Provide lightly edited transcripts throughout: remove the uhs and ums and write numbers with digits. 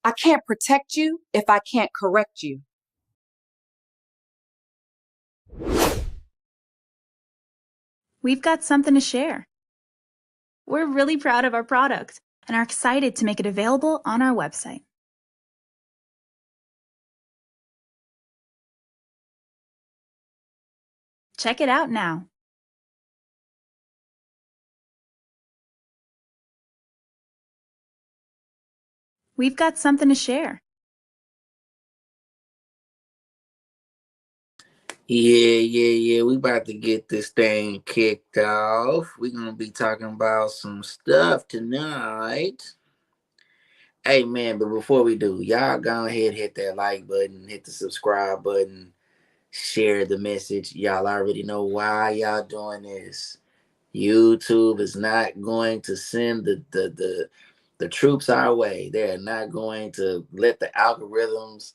I can't protect you if I can't correct you. We've got something to share. We're really proud of our product and are excited to make it available on our website. Check it out now. We've got something to share. Yeah. We about to get this thing kicked off. We're gonna be talking about some stuff tonight. Hey man, but before we do, y'all go ahead, hit that like button, hit the subscribe button, share the message. Y'all already know why y'all doing this. YouTube is not going to send the troops our way. They're not going to let the algorithms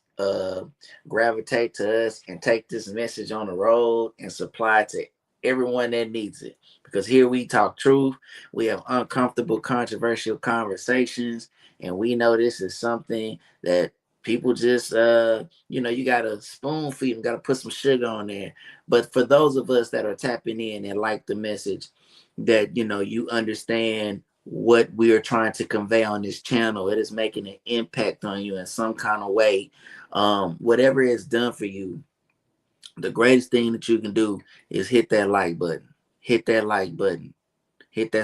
gravitate to us and take this message on the road and supply it to everyone that needs it. Because here we talk truth, we have uncomfortable, controversial conversations, and we know this is something that people just you gotta spoon feed them, gotta put some sugar on there. But for those of us that are tapping in and like the message, that you understand what we are trying to convey on this channel, it is making an impact on you in some kind of way. Whatever it's done for you, the greatest thing that you can do is hit that like button, hit that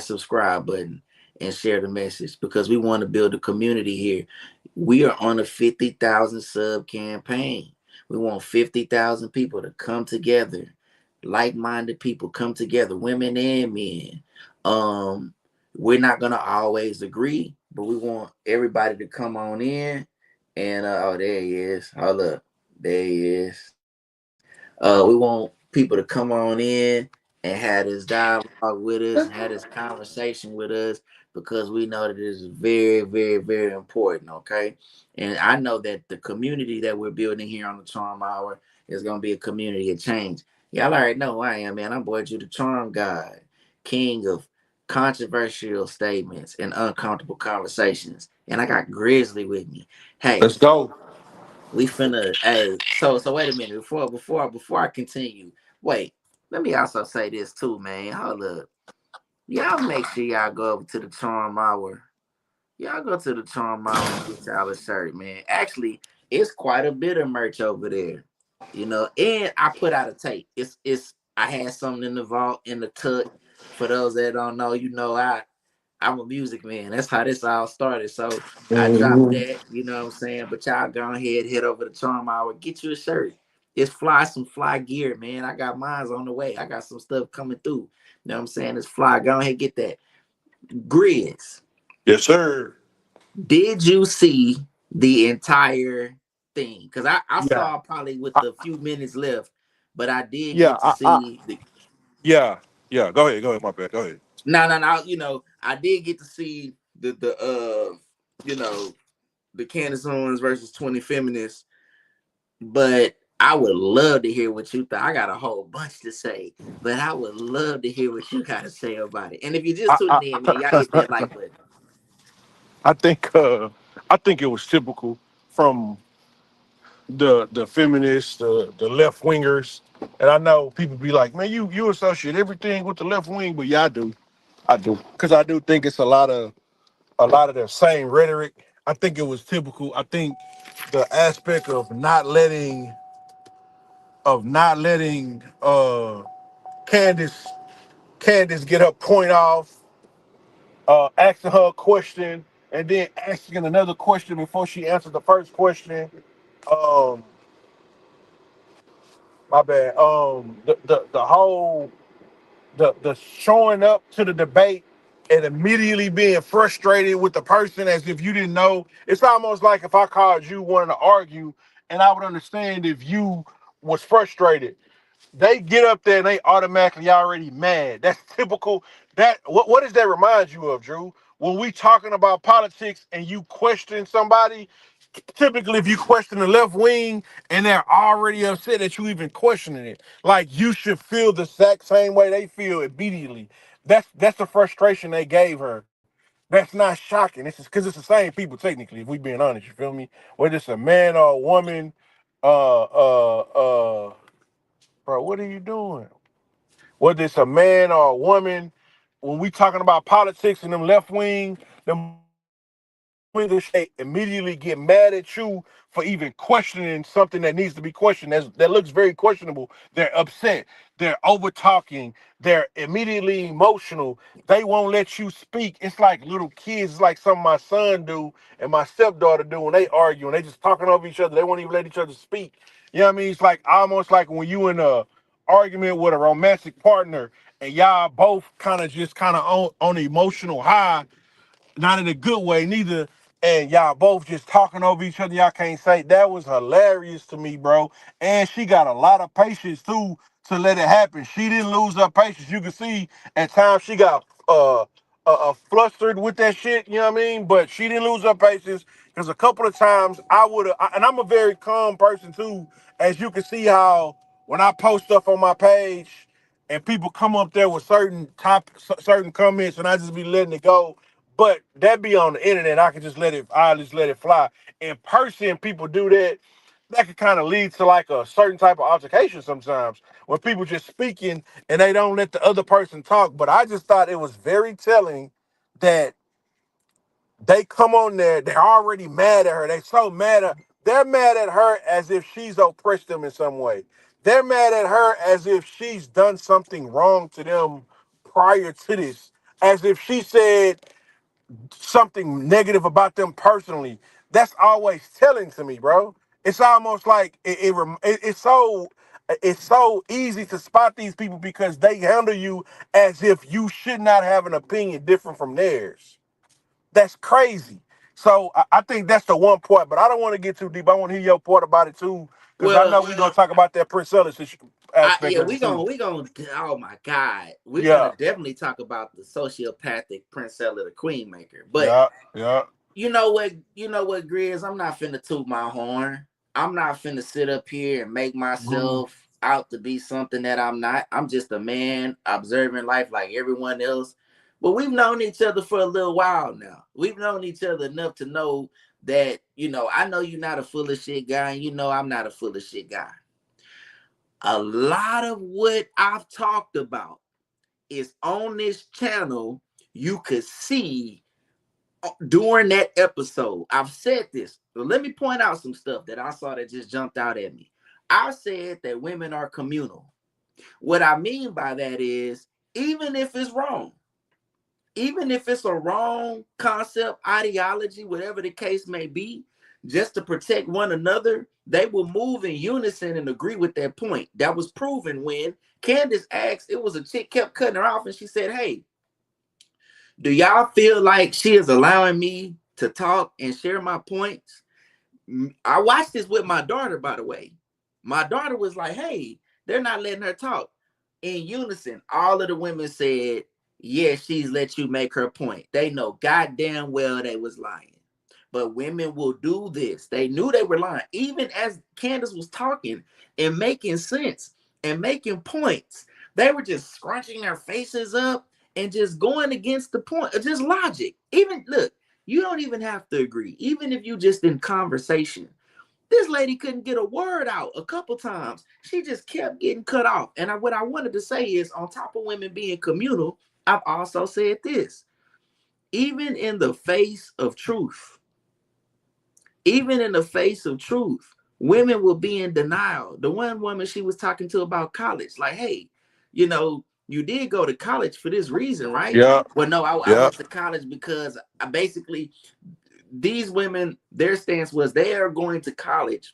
subscribe button, and share the message, because we want to build a community here. We are on a 50,000 sub campaign. We want 50,000 people to come together, like-minded people come together, women and men. We're not gonna always agree, but we want everybody to come on in. And oh, there he is. Hold up, there he is. We want people to come on in and have this dialogue with us, have this conversation with us, because we know that it is very, very, very important. Okay. And I know that the community that we're building here on the Charm Hour is going to be a community of change. Y'all already know who I am, man. I'm Boy Jew, the Charm God, king of controversial statements and uncomfortable conversations. And I got Grizzly with me. Hey, Let's go. we finna, hey, so wait a minute. Before I continue, wait, let me also say this too, man. Hold up. Y'all make sure y'all go over to the Charm Hour. Y'all go to the Charm Hour and get y'all a shirt, man. Actually, it's quite a bit of merch over there. And I put out a tape. It's I had something in the vault, in the tuck. For those that don't know, I'm a music man. That's how this all started. So I dropped that, you know what I'm saying? But y'all go ahead, head over to Charm Hour, get you a shirt. It's some fly gear, man. I got mine's on the way. I got some stuff coming through. You know what I'm saying? It's fly. Go ahead, get that. Grizz. Yes, sir. Did you see the entire thing? Because I Yeah. saw probably with I, a few minutes left, but I did yeah. get to see the Yeah. Yeah. Go ahead. Go ahead. My bad. Go ahead. no. I did get to see you know, the Candace Owens versus 20 feminists, but I would love to hear what you thought. I got a whole bunch to say, but I would love to hear what you got to say about it. And if you just tuning in, man, y'all hit that like button. I think. I think it was typical from the feminists, the left wingers, and I know people be like, "Man, you associate everything with the left wing," but yeah, I do, because I do think it's a lot of the same rhetoric. I think it was typical. I think the aspect of not letting Candace Candace get her point off, asking her a question, and then asking another question before she answered the first question. Um, my bad. The whole the showing up to the debate and immediately being frustrated with the person as if you didn't know. It's almost like if I called you wanting to argue, and I would understand if you was frustrated. They get up there and they automatically already mad. That's typical. That what does that remind you of, Drew? When we talking about politics and you question somebody, typically if you question the left wing and they're already upset that you even questioning it, like you should feel the exact same way they feel immediately. That's the frustration they gave her. That's not shocking. This is because it's the same people technically, if we being honest, you feel me? Whether it's a man or a woman, bro, what are you doing? Whether it's a man or a woman, when we talking about politics and them left wing, them they immediately get mad at you for even questioning something that needs to be questioned. That looks very questionable. They're upset. They're over talking. They're immediately emotional. They won't let you speak. It's like little kids. It's like something my son do and my stepdaughter do when they argue and they just talking over each other. They won't even let each other speak. You know what I mean? It's like almost like when you in a argument with a romantic partner and y'all both kind of on an emotional high, not in a good way neither. And y'all both just talking over each other. Y'all can't say that was hilarious to me, bro. And she got a lot of patience too to let it happen. She didn't lose her patience. You can see at times she got flustered with that shit. You know what I mean? But she didn't lose her patience because a couple of times I would have. And I'm a very calm person too, as you can see how when I post stuff on my page and people come up there with certain comments and I just be letting it go. But that be on the internet. I just let it fly. In person, people do that. That could kind of lead to like a certain type of altercation sometimes when people just speaking and they don't let the other person talk. But I just thought it was very telling that they come on there, they're already mad at her. They're mad at her as if she's oppressed them in some way. They're mad at her as if she's done something wrong to them prior to this. As if she said something negative about them personally. That's always telling to me, bro. It's almost like it's so easy to spot these people because they handle you as if you should not have an opinion different from theirs. That's crazy. So I think that's the one part, but I don't want to get too deep. I want to hear your part about it too, because I know Well, we're gonna talk about that Prince Ellis aspect yeah, of it we too. gonna we gonna. Oh my God, we're gonna Yeah, definitely talk about the sociopathic Princella, the Queen Maker. But yeah, yeah. you know what? You know what, Grizz? I'm not finna toot my horn. I'm not finna sit up here and make Mhm. myself out to be something that I'm not. I'm just a man observing life like everyone else. But we've known each other for a little while now. We've known each other enough to know that, I know you're not a full of shit guy, and I'm not a full of shit guy. A lot of what I've talked about is on this channel. You could see during that episode, I've said this. But let me point out some stuff that I saw that just jumped out at me. I said that women are communal. What I mean by that is, even if it's wrong, even if it's a wrong concept, ideology, whatever the case may be, just to protect one another, they will move in unison and agree with that point. That was proven when Candace asked, it was a chick kept cutting her off, and she said, "Hey, do y'all feel like she is allowing me to talk and share my points?" I watched this with my daughter, by the way. My daughter was like, "Hey, they're not letting her talk." In unison, all of the women said, "Yeah, she's let you make her point." They know goddamn well they was lying. But women will do this. They knew they were lying. Even as Candace was talking and making sense and making points, they were just scrunching their faces up and just going against the point, just logic. Even look, you don't even have to agree. Even if you just in conversation, this lady couldn't get a word out a couple times. She just kept getting cut off. And what I wanted to say is, on top of women being communal, I've also said this. Even in the face of truth, even in the face of truth, women will be in denial. The one woman she was talking to about college, like, "Hey, you did go to college for this reason, right?" Yeah, Well, no, I yeah. went to college because I basically, these women, their stance was they are going to college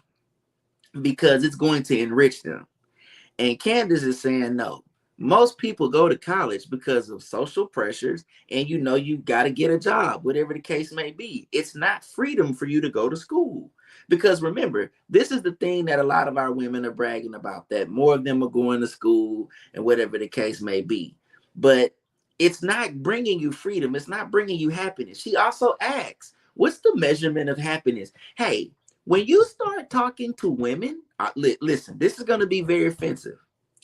because it's going to enrich them. And Candace is saying, no, Most people go to college because of social pressures, and you got to get a job, whatever the case may be. It's not freedom for you to go to school. Because remember, this is the thing that a lot of our women are bragging about, that more of them are going to school and whatever the case may be. But it's not bringing you freedom. It's not bringing you happiness. She also asks, what's the measurement of happiness? Hey, when you start talking to women, listen, this is going to be very offensive.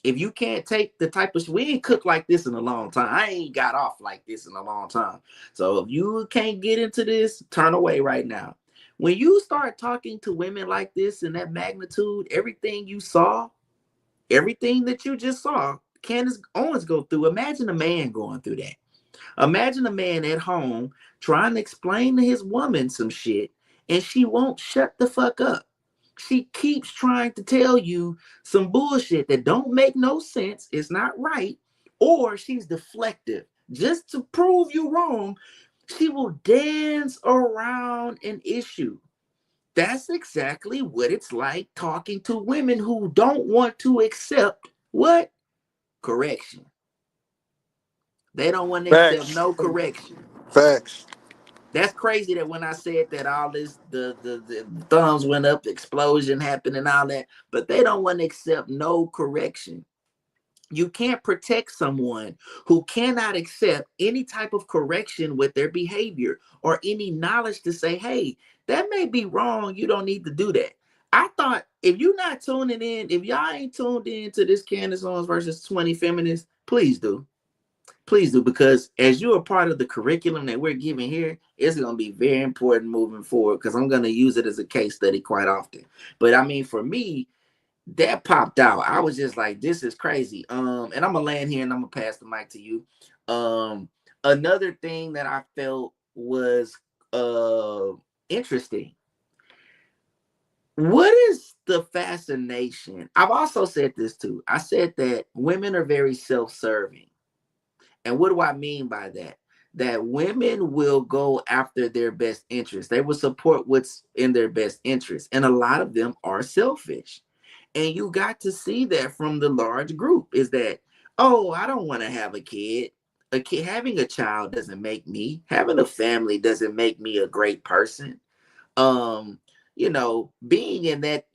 If you can't take the type of, we ain't cooked like this in a long time. I ain't got off like this in a long time. So if you can't get into this, turn away right now. When you start talking to women like this in that magnitude, everything you saw, everything that you just saw, Candace Owens go through. Imagine a man going through that. Imagine a man at home trying to explain to his woman some shit, and she won't shut the fuck up. She keeps trying to tell you some bullshit that don't make no sense, it's not right, or she's deflective. Just to prove you wrong, she will dance around an issue. That's exactly what it's like talking to women who don't want to accept what? Correction. They don't want to accept Facts. no correction. Facts. That's crazy that when I said that, all this, the thumbs went up, the explosion happened and all that, but they don't want to accept no correction. You can't protect someone who cannot accept any type of correction with their behavior or any knowledge to say, hey, that may be wrong. You don't need to do that. I thought, if you're not tuning in, if y'all ain't tuned in to this Candace Owens versus 20 feminists, please do. Please do, because as you're a part of the curriculum that we're giving here, it's going to be very important moving forward, because I'm going to use it as a case study quite often. But I mean, for me, that popped out. I was just like, this is crazy. And I'm gonna land here and I'm gonna pass the mic to you. Another thing that I felt was interesting. What is the fascination? I've also said this too. I said that women are very self-serving. And what do I mean by that? That women will go after their best interest. They will support what's in their best interest. And a lot of them are selfish. And you got to see that from the large group, is that, oh, I don't want to have a kid. A kid, having a child doesn't make me, having a family doesn't make me a great person. um Being in that,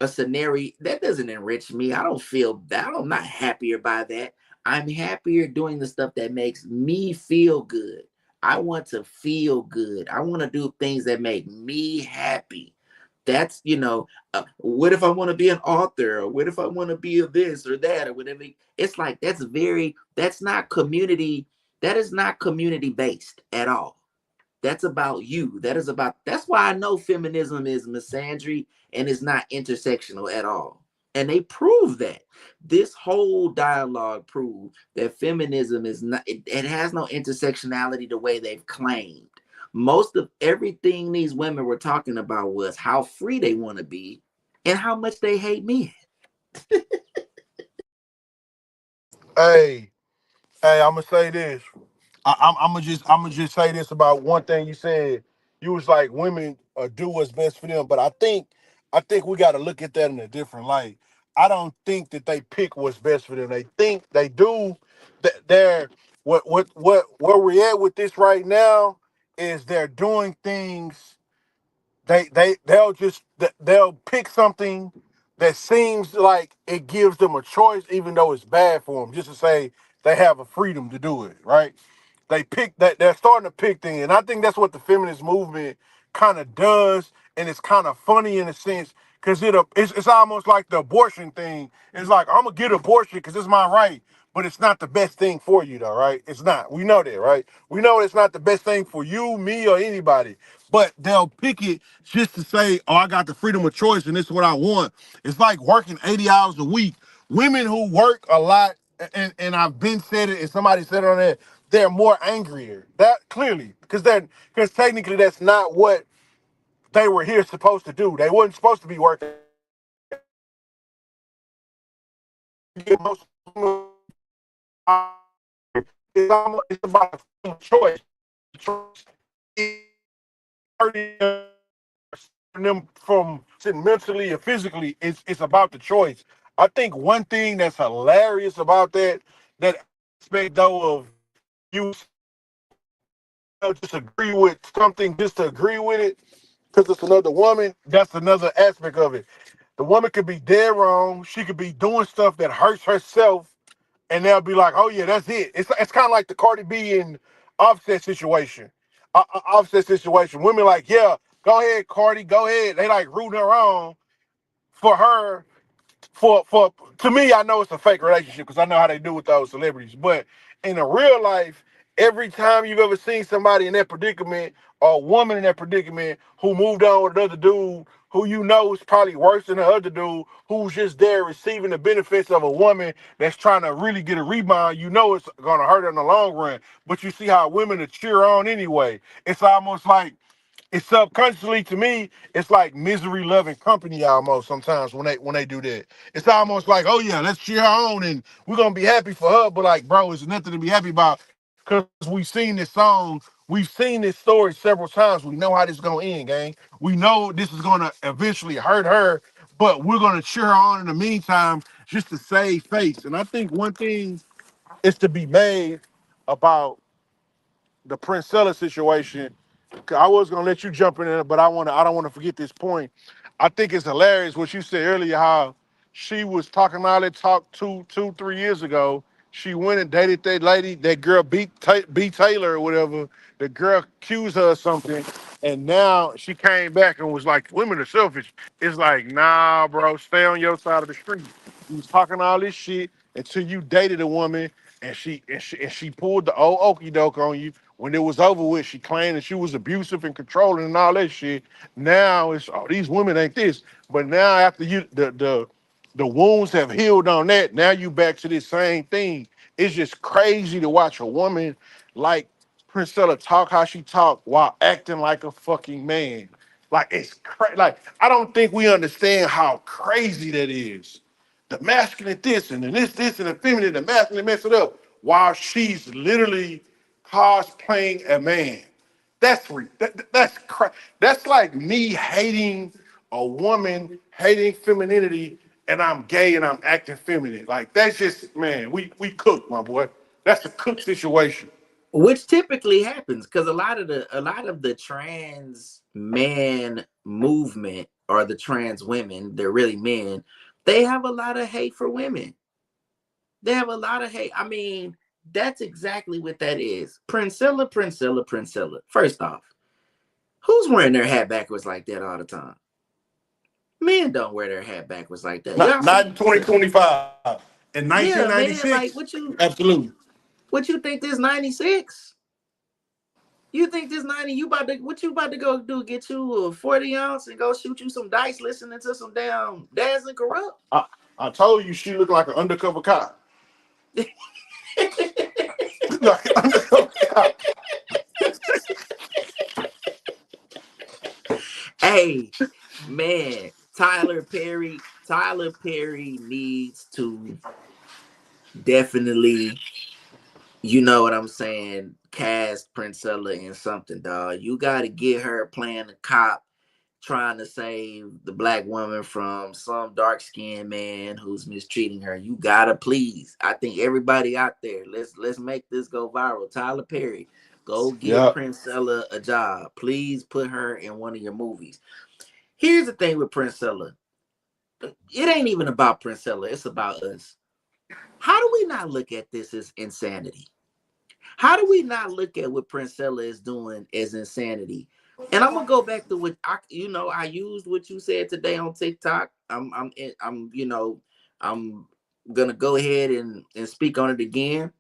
a scenario that doesn't enrich me. I don't feel that. I'm not happier by that. I'm happier doing the stuff that makes me feel good. I want to feel good. I want to do things that make me happy. That's, what if I want to be an author, or what if I want to be a this or that or whatever. It's like, that's not community. That is not community based at all. That's about you. That's why I know feminism is misandry and is not intersectional at all. And they prove that. This whole dialogue proved that feminism is not, it has no intersectionality the way they've claimed. Most of everything these women were talking about was how free they want to be and how much they hate men. Hey, I'm gonna say this. I'm gonna just say this about one thing you said. You was like, women do what's best for them, but I think we got to look at that in a different light. I don't think that they pick what's best for them. They think they do. They're what where we're at with this right now is they're doing things. They'll pick something that seems like it gives them a choice, even though it's bad for them, just to say they have a freedom to do it, right? They pick that they're starting to pick things, and I think that's what the feminist movement kind of does, and it's kind of funny in a sense because it's almost like the abortion thing. It's like, I'm gonna get abortion because it's my right, but it's not the best thing for you, though, right? It's not. We know that, right? We know it's not the best thing for you, me, or anybody. But they'll pick it just to say, oh, I got the freedom of choice and this is what I want. It's like working 80 hours a week. Women who work a lot, and I've been said it, and somebody said it on there, they're more angrier. That clearly, because technically that's not what they were here supposed to do. They weren't supposed to be working. It's about a choice. Choice them from sitting mentally or physically. It's about the choice. I think one thing that's hilarious about that aspect though of you just agree with something just to agree with it because it's another woman, that's another aspect of it. The woman could be dead wrong. She could be doing stuff that hurts herself, and they'll be like, "Oh yeah, that's it." It's kind of like the Cardi B and Offset situation. Offset situation. Women like, "Yeah, go ahead, Cardi, go ahead." They like rooting her on for her for to me, I know it's a fake relationship because I know how they do with those celebrities. But in the real life, every time you've ever seen somebody in that predicament or a woman in that predicament who moved on with another dude who you know is probably worse than the other dude who's just there receiving the benefits of a woman that's trying to really get a rebound, you know it's gonna hurt her in the long run. But you see how women are cheer on anyway. It's almost like it's subconsciously to me, it's like misery loving company almost sometimes when they do that. It's almost like, oh yeah, let's cheer her on and we're gonna be happy for her. But like, bro, it's nothing to be happy about because we've seen this song, we've seen this story several times. We know how this is gonna end, gang. We know this is gonna eventually hurt her, but we're gonna cheer her on in the meantime just to save face. And I think one thing is to be made about the Princella situation. I was gonna let you jump in there, but I don't want to forget this point. I think it's hilarious what you said earlier, how she was talking all that talk 3 years ago. She went and dated that lady, that girl B Taylor or whatever. The girl accused her of something, and now she came back and was like, "Women are selfish." It's like, nah, bro, stay on your side of the street. You was talking all this shit until you dated a woman, and she pulled the old okey doke on you. When it was over with, she claimed that she was abusive and controlling and all that shit. Now it's, oh, these women ain't this. But now after the wounds have healed on that, now you back to this same thing. It's just crazy to watch a woman like Princella talk how she talk while acting like a fucking man. Like it's crazy. Like I don't think we understand how crazy that is. The masculine this and then this and the feminine, the masculine mess it up while she's literally cosplaying a man. That's like me hating a woman, hating femininity, and I'm gay and I'm acting feminine. Like that's just, man, we cook, my boy. That's a cook situation. Which typically happens because a lot of the trans man movement or the trans women, they're really men, they have a lot of hate for women. They have a lot of hate. I mean, that's exactly what that is. Princella, Princella, Princella. First off, who's wearing their hat backwards like that all the time? Men don't wear their hat backwards like that. Not Y'all not see? in 2025. In Yeah, man. Like 1996, absolutely. what you think this 96? You think this 90, what you about to go do? Get you a 40 ounce and go shoot you some dice listening to some damn Daz and Corrupt? I told you she looked like an undercover cop. Like an undercover cop. Hey, man, Tyler Perry needs to definitely, you know what I'm saying, cast Princella in something, dog. You got to get her playing the cop trying to save the black woman from some dark-skinned man who's mistreating her. You gotta, please. I think everybody out there, let's make this go viral. Tyler Perry, go give Yeah. Princella a job. Please put her in one of your movies. Here's the thing with Princella. It ain't even about Princella, it's about us. How do we not look at this as insanity? How do we not look at what Princella is doing as insanity? And I'm gonna go back to what I used what you said today on TikTok. I'm gonna go ahead and speak on it again.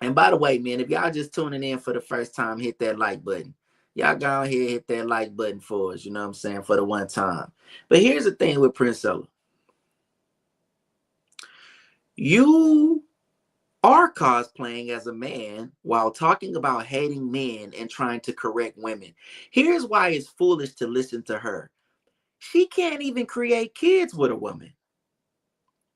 And by the way, man, if y'all just tuning in for the first time, hit that like button. Y'all go ahead, hit that like button for us. You know what I'm saying, for the one time. But here's the thing with Princella. You are cosplaying as a man while talking about hating men and trying to correct women. Here's why it's foolish to listen to her. She can't even create kids with a woman.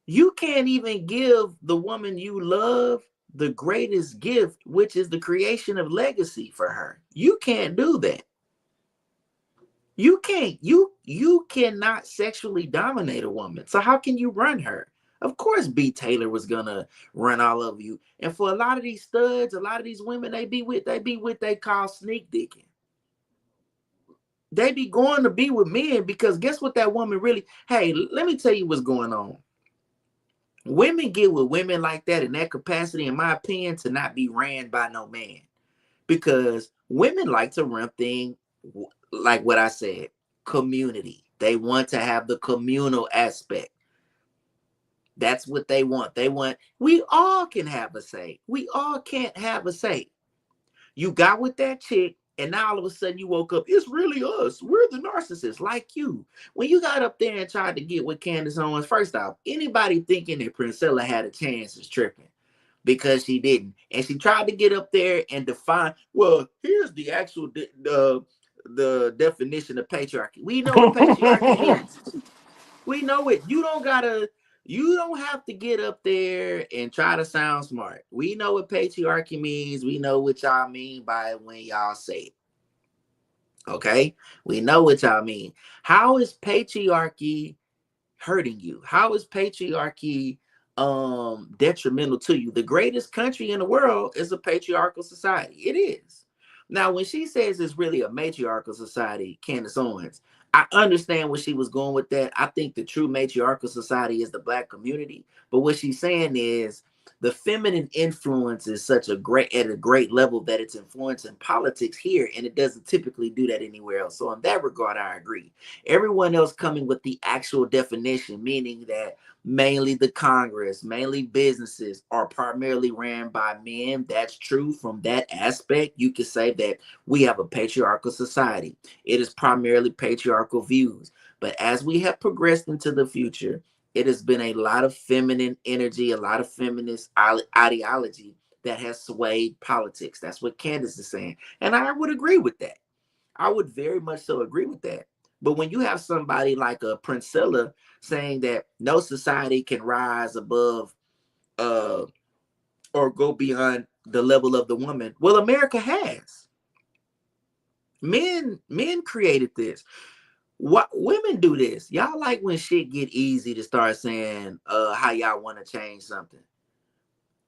You can't even give the woman you love the greatest gift, which is the creation of legacy for her. You can't do that. You cannot sexually dominate a woman. So how can you run her? Of course B Taylor was gonna run all over you. And for a lot of these studs, a lot of these women they be with they call sneak dicking. They be going to be with men because guess what that woman really, hey, let me tell you what's going on. Women get with women like that in that capacity, in my opinion, to not be ran by no man. Because women like to run things like what I said, community. They want to have the communal aspect. That's what they want. We all can have a say. We all can't have a say. You got with that chick, and now all of a sudden you woke up, it's really us. We're the narcissists, like you. When you got up there and tried to get with Candace Owens, first off, anybody thinking that Priscilla had a chance is tripping because she didn't. And she tried to get up there and define, well, here's the actual the definition of patriarchy. We know what patriarchy means. We know it. You don't have to get up there and try to sound smart. We know what patriarchy means. We know what y'all mean by it when y'all say it. Okay? We know what y'all mean. How is patriarchy hurting you? How is patriarchy detrimental to you? The greatest country in the world is a patriarchal society. It is. Now, when she says it's really a matriarchal society, Candace Owens, I understand where she was going with that. I think the true matriarchal society is the Black community. But what she's saying is the feminine influence is such a great level that it's influencing politics here, and it doesn't typically do that anywhere else. So in that regard, I agree. Everyone else coming with the actual definition, meaning that mainly the Congress, mainly businesses are primarily ran by men. That's true from that aspect. You could say that we have a patriarchal society. It is primarily patriarchal views. But as we have progressed into the future, it has been a lot of feminine energy, a lot of feminist ideology that has swayed politics. That's what Candace is saying. And I would agree with that. I would very much so agree with that. But when you have somebody like a Princella saying that no society can rise above uh or go beyond the level of the woman, well, America has. Men created this. What women do this? Y'all like when shit get easy to start saying how y'all want to change something.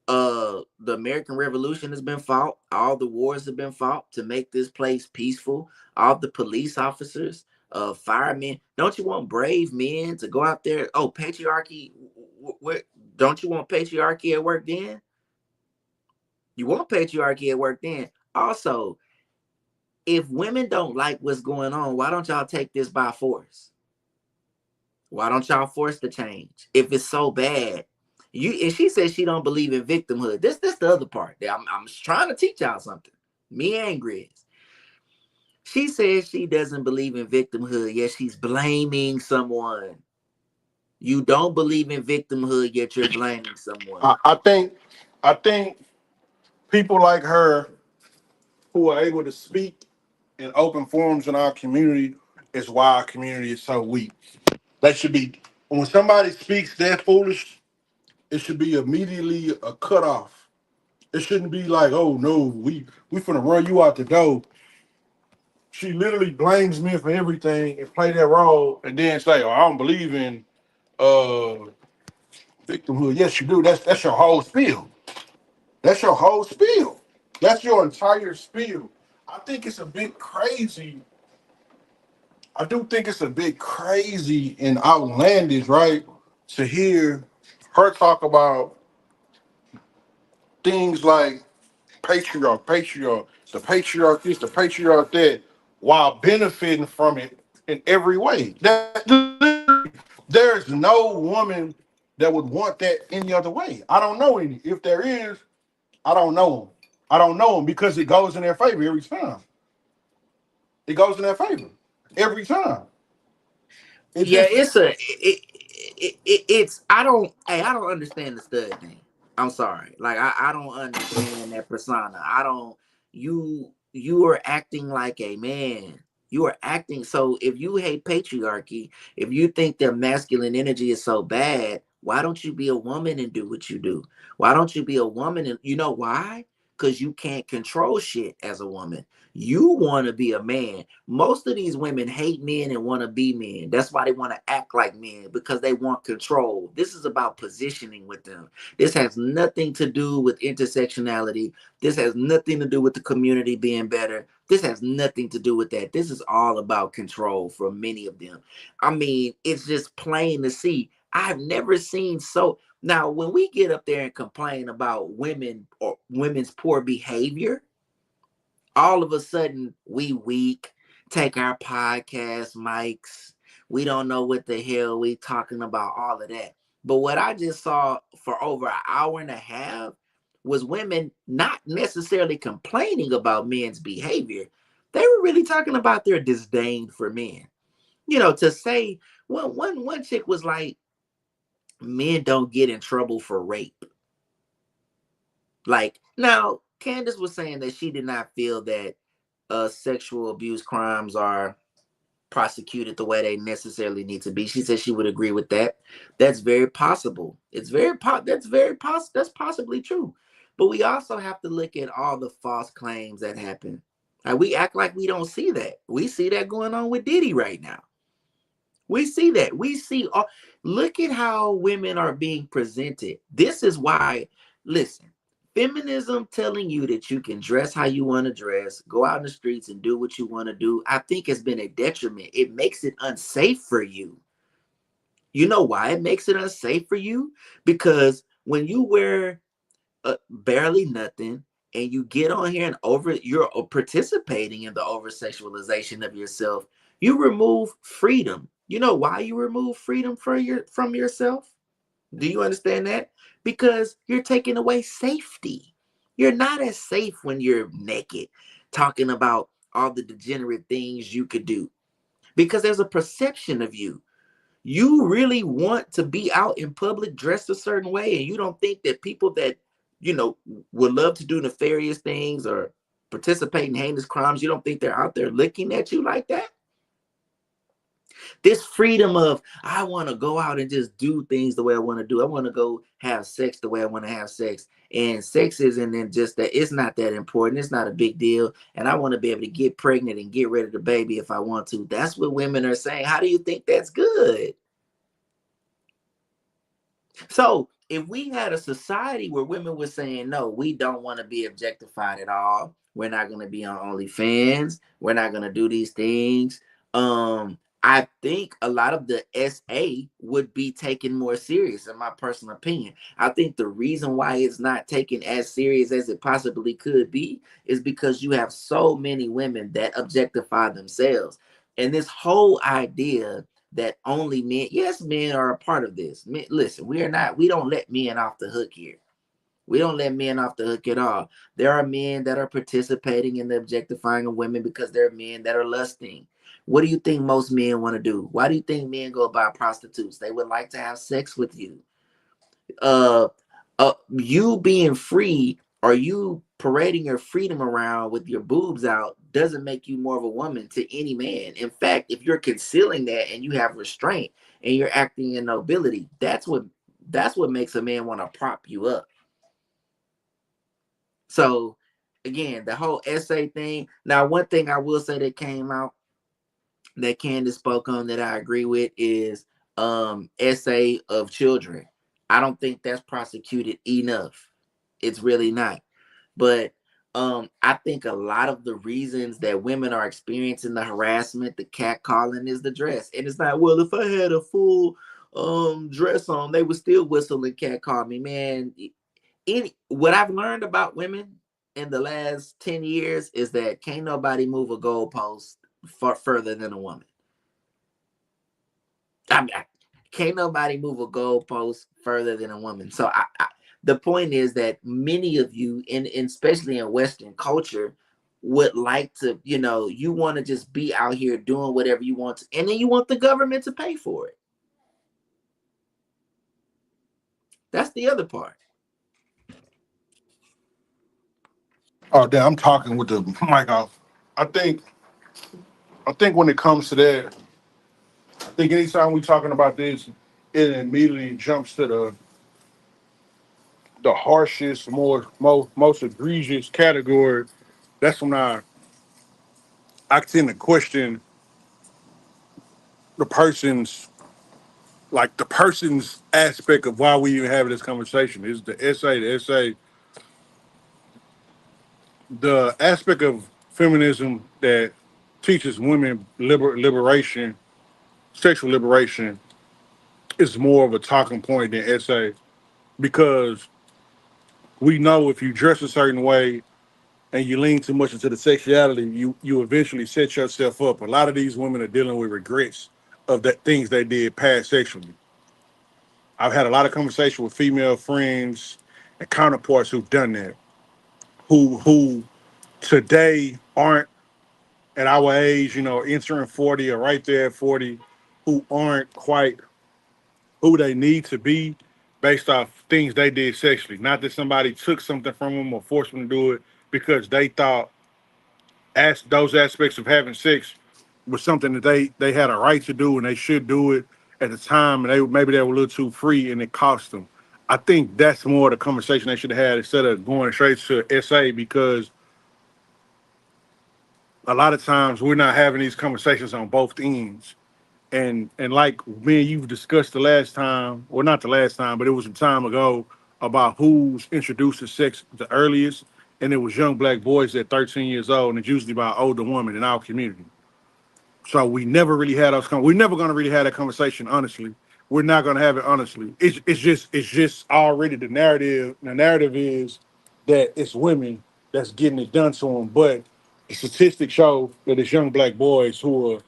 The American Revolution has been fought, all the wars have been fought to make this place peaceful, all the police officers, firemen. Don't you want brave men to go out there? Oh, patriarchy, what, don't you want patriarchy at work then? You want patriarchy at work then. Also, if women don't like what's going on, why don't y'all take this by force? Why don't y'all force the change? If it's so bad, and she says she don't believe in victimhood. This the other part. I'm trying to teach y'all something. Me and Grizz. She says she doesn't believe in victimhood, yet she's blaming someone. You don't believe in victimhood, yet you're blaming someone. I think people like her who are able to speak in open forums in our community is why our community is so weak. That should be when somebody speaks that foolish, it should be immediately a cutoff. It shouldn't be like, oh no, we finna run you out the door. She literally blames me for everything and play that role and then say, oh, I don't believe in uh victimhood. Yes, you do. That's your whole spiel. That's your whole spiel. That's your entire spiel. I think it's a bit crazy. I do think it's a bit crazy and outlandish, right? To hear her talk about things like the patriarch this, the patriarch that, while benefiting from it in every way. There's no woman that would want that any other way. I don't know any. If there is, I don't know them. I don't know them because it goes in their favor every time. It goes in their favor every time. It Yeah, just it's I don't understand the stud thing. I'm sorry. Like I don't understand that persona. I don't you are acting like a man. You are acting so if you hate patriarchy, if you think that masculine energy is so bad, why don't you be a woman and do what you do? Why don't you be a woman and you know why? because you can't control shit as a woman. You want to be a man. Most of these women hate men and want to be men. That's why they want to act like men, because they want control. This is about positioning with them. This has nothing to do with intersectionality. This has nothing to do with the community being better. This has nothing to do with that. This is all about control for many of them. I mean, it's just plain to see. I've never seen so. Now, when we get up there and complain about women or women's poor behavior, all of a sudden we weak, take our podcast mics. We don't know what the hell we talking about, all of that. But what I just saw for over an hour and a half was women not necessarily complaining about men's behavior. They were really talking about their disdain for men. You know, to say, well, one chick was like, men don't get in trouble for rape. Like, now, Candace was saying that she did not feel that sexual abuse crimes are prosecuted the way they necessarily need to be. She said she would agree with that. That's very possible. That's possibly true. But we also have to look at all the false claims that happen. We act like we don't see that. We see that going on with Diddy right now. We see that. Look at how women are being presented. This is why, listen, feminism telling you that you can dress how you want to dress, go out in the streets and do what you want to do, I think has been a detriment. It makes it unsafe for you. You know why it makes it unsafe for you? Because when you wear barely nothing and you get on here and you're participating in the over sexualization of yourself, you remove freedom. You know why you remove freedom from yourself? Do you understand that? Because you're taking away safety. You're not as safe when you're naked, talking about all the degenerate things you could do, because there's a perception of you. You really want to be out in public dressed a certain way, and you don't think that people that, you know, would love to do nefarious things or participate in heinous crimes, you don't think they're out there looking at you like that? This freedom of, I want to go out and just do things the way I want to do. I want to go have sex the way I want to have sex. And sex isn't then just that. It's not that important. It's not a big deal. And I want to be able to get pregnant and get rid of the baby if I want to. That's what women are saying. How do you think that's good? So if we had a society where women were saying, no, we don't want to be objectified at all. We're not going to be on OnlyFans. We're not going to do these things. I think a lot of the SA would be taken more serious, in my personal opinion. I think the reason why it's not taken as serious as it possibly could be is because you have so many women that objectify themselves. And this whole idea that only men, yes, men are a part of this. Men, listen, we don't let men off the hook here. We don't let men off the hook at all. There are men that are participating in the objectifying of women because there are men that are lusting. What do you think most men want to do? Why do you think men go buy prostitutes? They would like to have sex with you. You being free, or you parading your freedom around with your boobs out, doesn't make you more of a woman to any man. In fact, if you're concealing that and you have restraint and you're acting in nobility, that's what makes a man want to prop you up. So again, the whole essay thing. Now, one thing I will say that came out that Candace spoke on that I agree with is essay of children. I don't think that's prosecuted enough. It's really not. But I think a lot of the reasons that women are experiencing the harassment, the catcalling, is the dress. And it's not, well, if I had a full dress on, they would still whistle and catcall me. Man, what I've learned about women in the last 10 years is that can't nobody move a goalpost further than a woman. Can't nobody move a goalpost further than a woman. So the point is that many of you, especially in Western culture, would like to, you want to just be out here doing whatever you want to, and then you want the government to pay for it. That's the other part. Oh, damn, I'm talking with the mic off. I think when it comes to that, I think anytime we're talking about this, it immediately jumps to the harshest, most egregious category, that's when I tend to question the person's the person's aspect of why we even having this conversation. Is the essay the aspect of feminism that teaches women liberation, sexual liberation, is more of a talking point than essay because we know if you dress a certain way and you lean too much into the sexuality, you eventually set yourself up. A lot of these women are dealing with regrets of that things they did past sexually. I've had a lot of conversation with female friends and counterparts who've done that, who today aren't at our age, entering 40 or right there at 40, who aren't quite who they need to be based off things they did sexually. Not that somebody took something from them or forced them to do it because they thought those aspects of having sex was something that they had a right to do and they should do it at the time, and maybe they were a little too free and it cost them. I think that's more the conversation they should have had instead of going straight to SA because a lot of times we're not having these conversations on both ends. And like me and you've discussed the last time, or not the last time, but it was some time ago about who's introduced to sex the earliest, and it was young black boys at 13 years old, and it's usually by an older woman in our community. So we never really had those. We're never going to really have that conversation honestly. We're not going to have it honestly. It's just already the narrative. The narrative is that it's women that's getting it done to them, but the statistics show that it's young black boys who are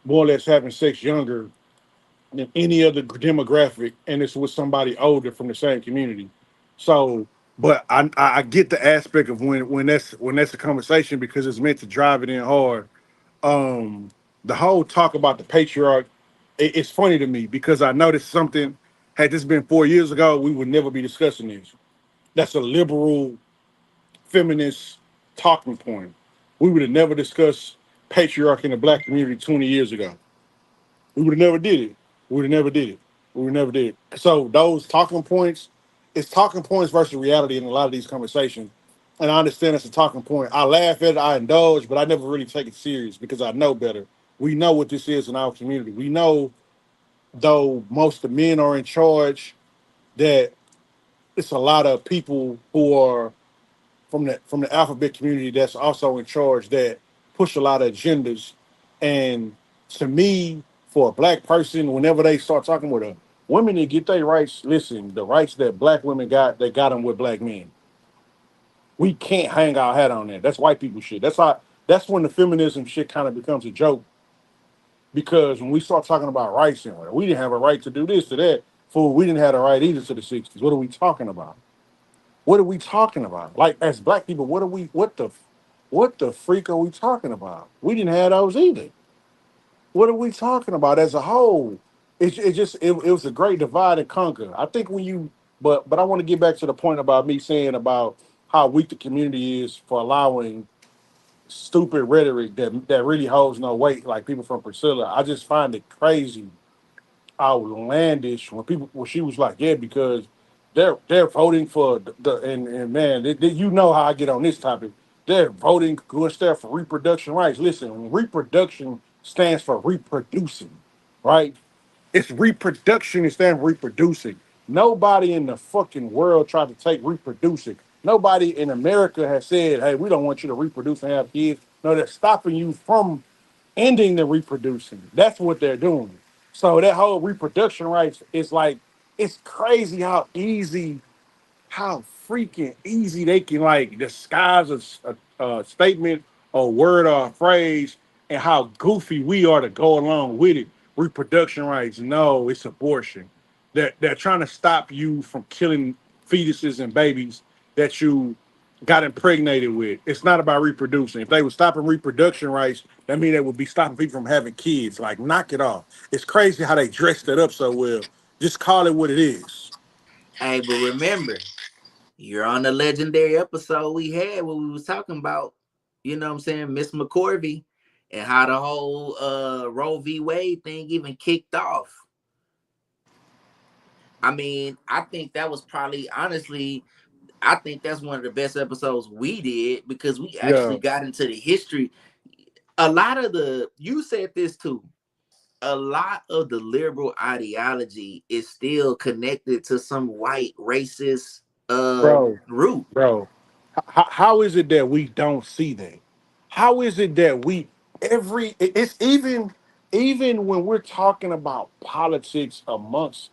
more or less having sex younger than any other demographic, and it's with somebody older from the same community. So, but I get the aspect of when that's a conversation because it's meant to drive it in hard. um the whole talk about the patriarch, it's funny to me because I noticed something. Had this been 4 years ago, we would never be discussing this. That's a liberal feminist talking point. We would have never discussed patriarchy in the black community 20 years ago. We would have never did it. We would have never did it. We would never did it. So those talking points, it's talking points versus reality in a lot of these conversations. And I understand it's a talking point. I laugh at it, I indulge, but I never really take it serious because I know better. We know what this is in our community. We know, though most of the men are in charge, that it's a lot of people who are from the alphabet community that's also in charge that push a lot of agendas. And to me, for a black person, whenever they start talking with a women that get their rights, listen, the rights that black women got, they got them with black men. We can't hang our hat on that. That's white people shit. That's when the feminism shit kind of becomes a joke because when we start talking about rights and we didn't have a right to do this to that, fool, we didn't have a right either to the 60s. What are we talking about? What are we talking about? Like as black people, what the freak are we talking about? We didn't have those either. What are we talking about as a whole? It was a great divide and conquer. I think when you but I want to get back to the point about me saying about how weak the community is for allowing stupid rhetoric that really holds no weight, like people from Priscilla. I just find it crazy outlandish when she was like, yeah, because they're voting for and man, you know how I get on this topic. They're voting going there for reproduction rights. Listen, reproduction stands for reproducing, right? It's reproduction instead of reproducing. Nobody in the fucking world tried to take reproducing. Nobody in America has said, hey, we don't want you to reproduce and have kids. No, they're stopping you from ending the reproducing. That's what they're doing. So that whole reproduction rights is like, it's crazy how freaking easy they can like disguise a statement or word or a phrase and how goofy we are to go along with it. Reproduction rights, no, it's abortion. They're trying to stop you from killing fetuses and babies that you got impregnated with. It's not about reproducing. If they were stopping reproduction rights, that means they would be stopping people from having kids. Like, knock it off. It's crazy how they dressed it up so well. Just call it what it is. Hey, but remember, you're on the legendary episode we had where we was talking about, you know what I'm saying, Miss McCorvey and how the whole Roe v. Wade thing even kicked off. I mean, I think that was probably, honestly, I think that's one of the best episodes we did because we Yeah, actually got into the history. A lot of you said this too, a lot of the liberal ideology is still connected to some white racist bro, root. bro. How is it that we don't see that? How is it that we it's even when we're talking about politics amongst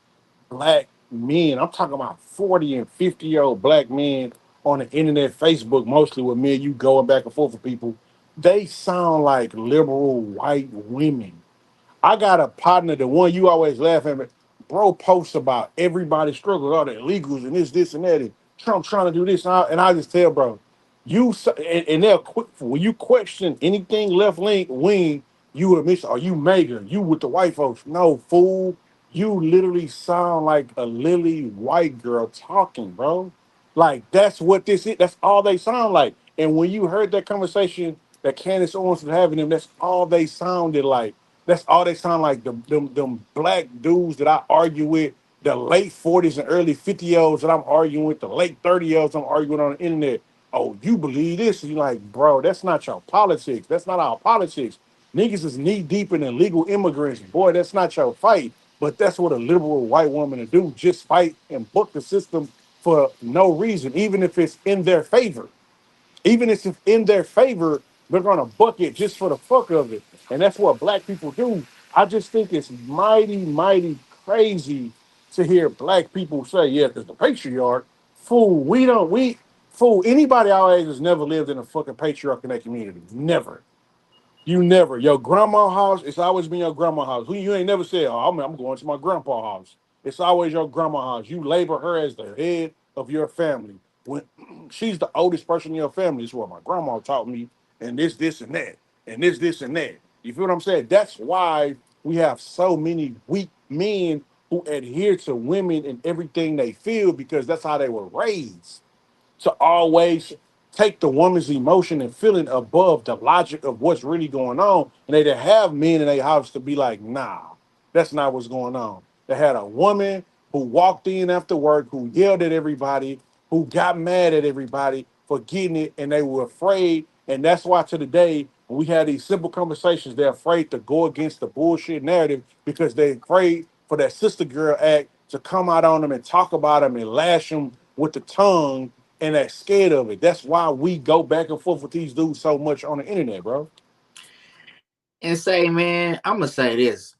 black men, I'm talking about 40 and 50-year-old black men on the internet, Facebook, mostly with me and you going back and forth with people, they sound like liberal white women. I got a partner, the one you always laugh at me. Bro posts about everybody struggles, all the illegals and this, and that. And Trump trying to do this. And I just tell, bro, and they'll quick when you question anything left wing, you admit, are you maker? You with the white folks? No, fool. You literally sound like a lily white girl talking, bro. Like that's what this is. That's all they sound like. And when you heard that conversation that Candace Owens was having them, that's all they sounded like. That's all they sound like. Them black dudes that I argue with, the late 40s and early 50-year-olds that I'm arguing with, the late 30-year-olds I'm arguing on the internet. Oh, you believe this? And you're like, bro, that's not your politics. That's not our politics. Niggas is knee deep in illegal immigrants. Boy, that's not your fight. But that's what a liberal white woman to do. Just fight and book the system for no reason, even if it's in their favor. Even if it's in their favor, they're gonna buck it just for the fuck of it. And that's what black people do. I just think it's mighty, mighty crazy to hear black people say, yeah, because the patriarch, fool, fool, anybody our age has never lived in a fucking patriarch in that community. Never. You never. Your grandma house, it's always been your grandma house. You ain't never said, oh, I'm going to my grandpa house. It's always your grandma house. You label her as the head of your family. When she's the oldest person in your family, is what my grandma taught me, and this, and that, and this, and that. You feel what I'm saying? That's why we have so many weak men who adhere to women and everything they feel because that's how they were raised to always take the woman's emotion and feeling above the logic of what's really going on. And they didn't have men in their house to be like, nah, that's not what's going on. They had a woman who walked in after work, who yelled at everybody, who got mad at everybody for getting it, and they were afraid. And that's why to the day, when we had these simple conversations, they're afraid to go against the bullshit narrative because they're afraid for that sister girl act to come out on them and talk about them and lash them with the tongue and they're scared of it. That's why we go back and forth with these dudes so much on the internet, bro. And say, man, I'm gonna say this.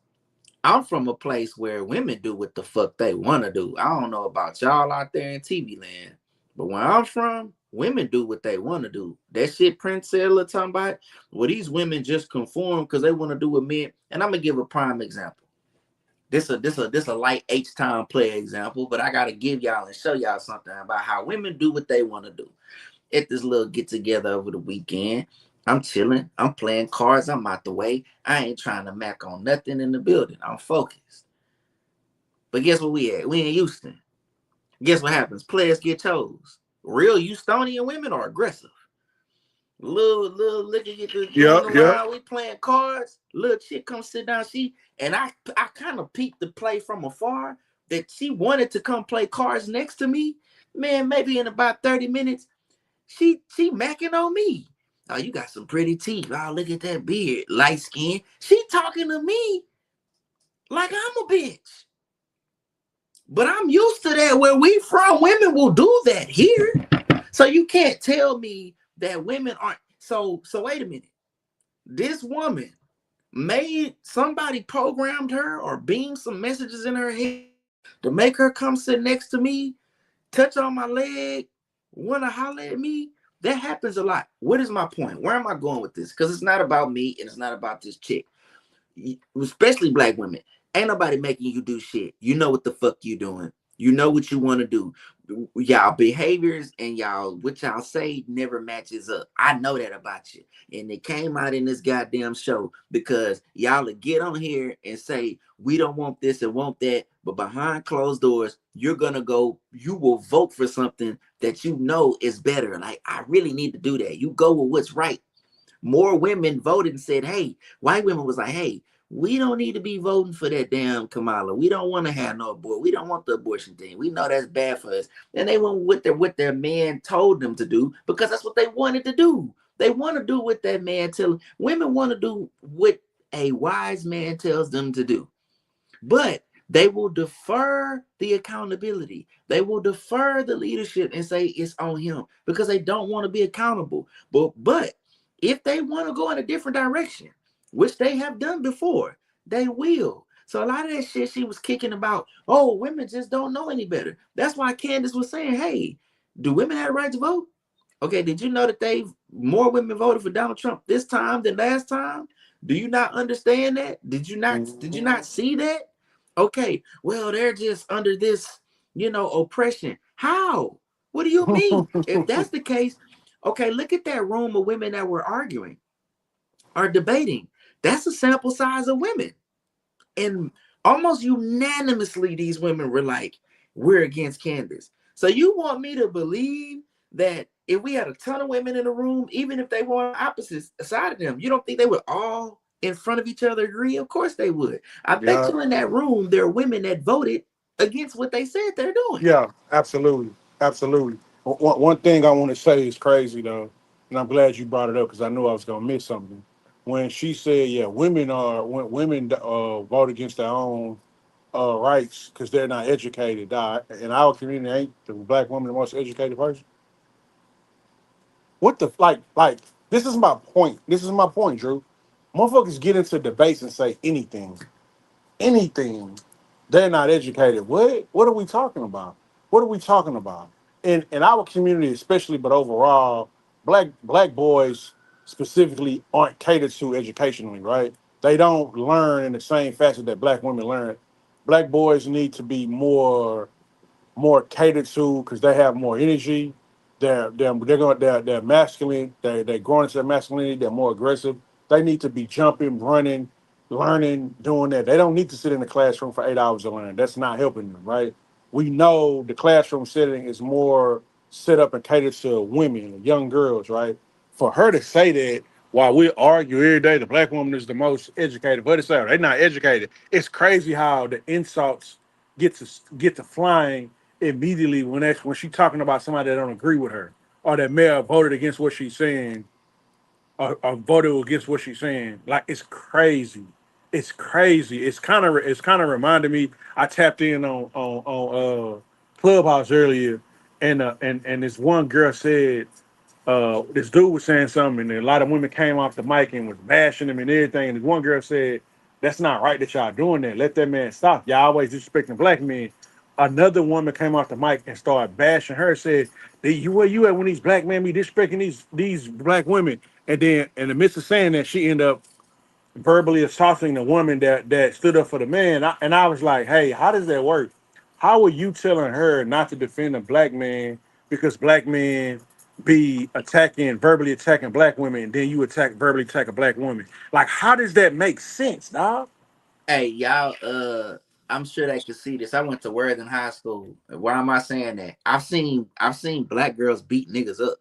I'm from a place where women do what the fuck they want to do. I don't know about y'all out there in TV land, but where I'm from, women do what they want to do. That shit Prince Ella talking about, well, these women just conform because they want to do what men. And I'm gonna give a prime example. This a light H time play example, but I gotta give y'all and show y'all something about how women do what they want to do. At this little get together over the weekend, I'm chilling, I'm playing cards, I'm out the way. I ain't trying to mac on nothing in the building. I'm focused. But guess where we at? We in Houston. Guess what happens? Players get chose. Real Houstonian women are aggressive. Little liquor get to Yeah, going yeah. around. We playing cards. Little chick come sit down. I kind of peeped the play from afar that she wanted to come play cards next to me. Man, maybe in about 30 minutes, she macking on me. Oh, you got some pretty teeth. Oh, look at that beard, light skin. She talking to me like I'm a bitch. But I'm used to that. Where we from, women will do that here. So you can't tell me that women aren't. So wait a minute. This woman made somebody programmed her or beamed some messages in her head to make her come sit next to me, touch on my leg, want to holler at me. That happens a lot. What is my point? Where am I going with this? Because it's not about me and it's not about this chick. Especially black women. Ain't nobody making you do shit. You know what the fuck you doing. You know what you want to do. Y'all behaviors and y'all what y'all say never matches up. I know that about you. And it came out in this goddamn show because y'all will get on here and say we don't want this and want that, but behind closed doors, you will vote for something that you know is better. Like I really need to do that. You go with what's right. More women voted and said, hey, white women was like, hey, We don't need to be voting for that damn Kamala. We don't want to have no abortion. We don't want the abortion thing. We know that's bad for us. And they went with their man told them to do because that's what they wanted to do. They want to do what that man tell women want to do what a wise man tells them to do. But they will defer the accountability. They will defer the leadership and say it's on him because they don't want to be accountable. But if they want to go in a different direction, which they have done before, they will. So a lot of that shit she was kicking about, oh, women just don't know any better. That's why Candace was saying, hey, do women have the right to vote? Okay, did you know that more women voted for Donald Trump this time than last time? Do you not understand that? Did you not see that? Okay, well, they're just under this, oppression. How? What do you mean? If that's the case, okay, look at that room of women that were arguing or debating. That's a sample size of women. And almost unanimously, these women were like, we're against Candace. So you want me to believe that if we had a ton of women in the room, even if they were on opposite side of them, you don't think they would all in front of each other agree? Of course they would. I bet you in that room, there are women that voted against what they said they're doing. Yeah, absolutely. Absolutely. One thing I want to say is crazy, though, and I'm glad you brought it up because I knew I was going to miss something. When she said, yeah, when women vote against their own rights because they're not educated. In our community, ain't the black woman the most educated person? What the like? This is my point. This is my point, Drew. Motherfuckers get into debates and say anything. They're not educated. What are we talking about? What are we talking about? In our community, especially, but overall, black boys specifically aren't catered to educationally, right? They don't learn in the same fashion that black women learn. Black boys need to be more catered to because they have more energy. They're masculine. They're growing into their masculinity. They're more aggressive. They need to be jumping, running, learning, doing that. They don't need to sit in the classroom for 8 hours to learn. That's not helping them, right? We know the classroom setting is more set up and catered to women, young girls, right? For her to say that while we argue every day, the black woman is the most educated, but it's they're not educated. It's crazy how the insults get to flying immediately when she's talking about somebody that don't agree with her or that may have voted against what she's saying or voted against what she's saying. Like it's crazy. It's crazy. It's kind of reminded me. I tapped in on Clubhouse earlier, and this one girl said this dude was saying something, and a lot of women came off the mic and was bashing him and everything. And this one girl said, "That's not right that y'all doing that. Let that man stop. Y'all always disrespecting black men." Another woman came off the mic and started bashing her. Said, "You where you at when these black men be disrespecting these black women?" And then, in the midst of saying that, she ended up verbally assaulting the woman that stood up for the man. And I was like, "Hey, how does that work? How are you telling her not to defend a black man because black men be verbally attacking black women, and then you verbally attack a black woman? Like, how does that make sense, dog?" Hey, y'all, I'm sure they could see this. I went to Worthing High School. Why am I saying that? I've seen black girls beat niggas up.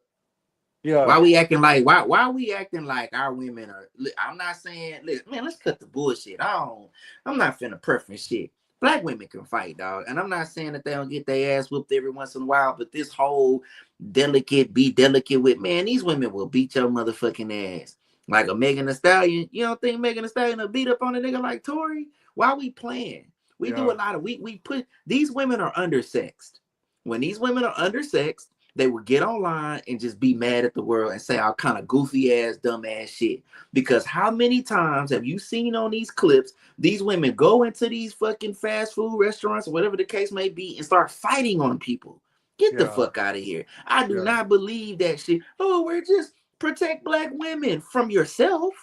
Yeah, Why are we acting like our women are? I'm not saying, man, let's cut the bullshit. I'm not finna preference shit. Black women can fight, dog, and I'm not saying that they don't get their ass whooped every once in a while. But this whole be delicate with, man, these women will beat your motherfucking ass like a Megan Thee Stallion. You don't think Megan Thee Stallion will beat up on a nigga like Tory? Why we playing? We do yeah, a lot of we put these women are undersexed. When these women are undersexed, they would get online and just be mad at the world and say all kind of goofy ass, dumb ass shit. Because how many times have you seen on these clips these women go into these fucking fast food restaurants or whatever the case may be and start fighting on people? Get the yeah, fuck out of here. I do yeah. not believe that shit. Oh, we're just protect black women from yourself.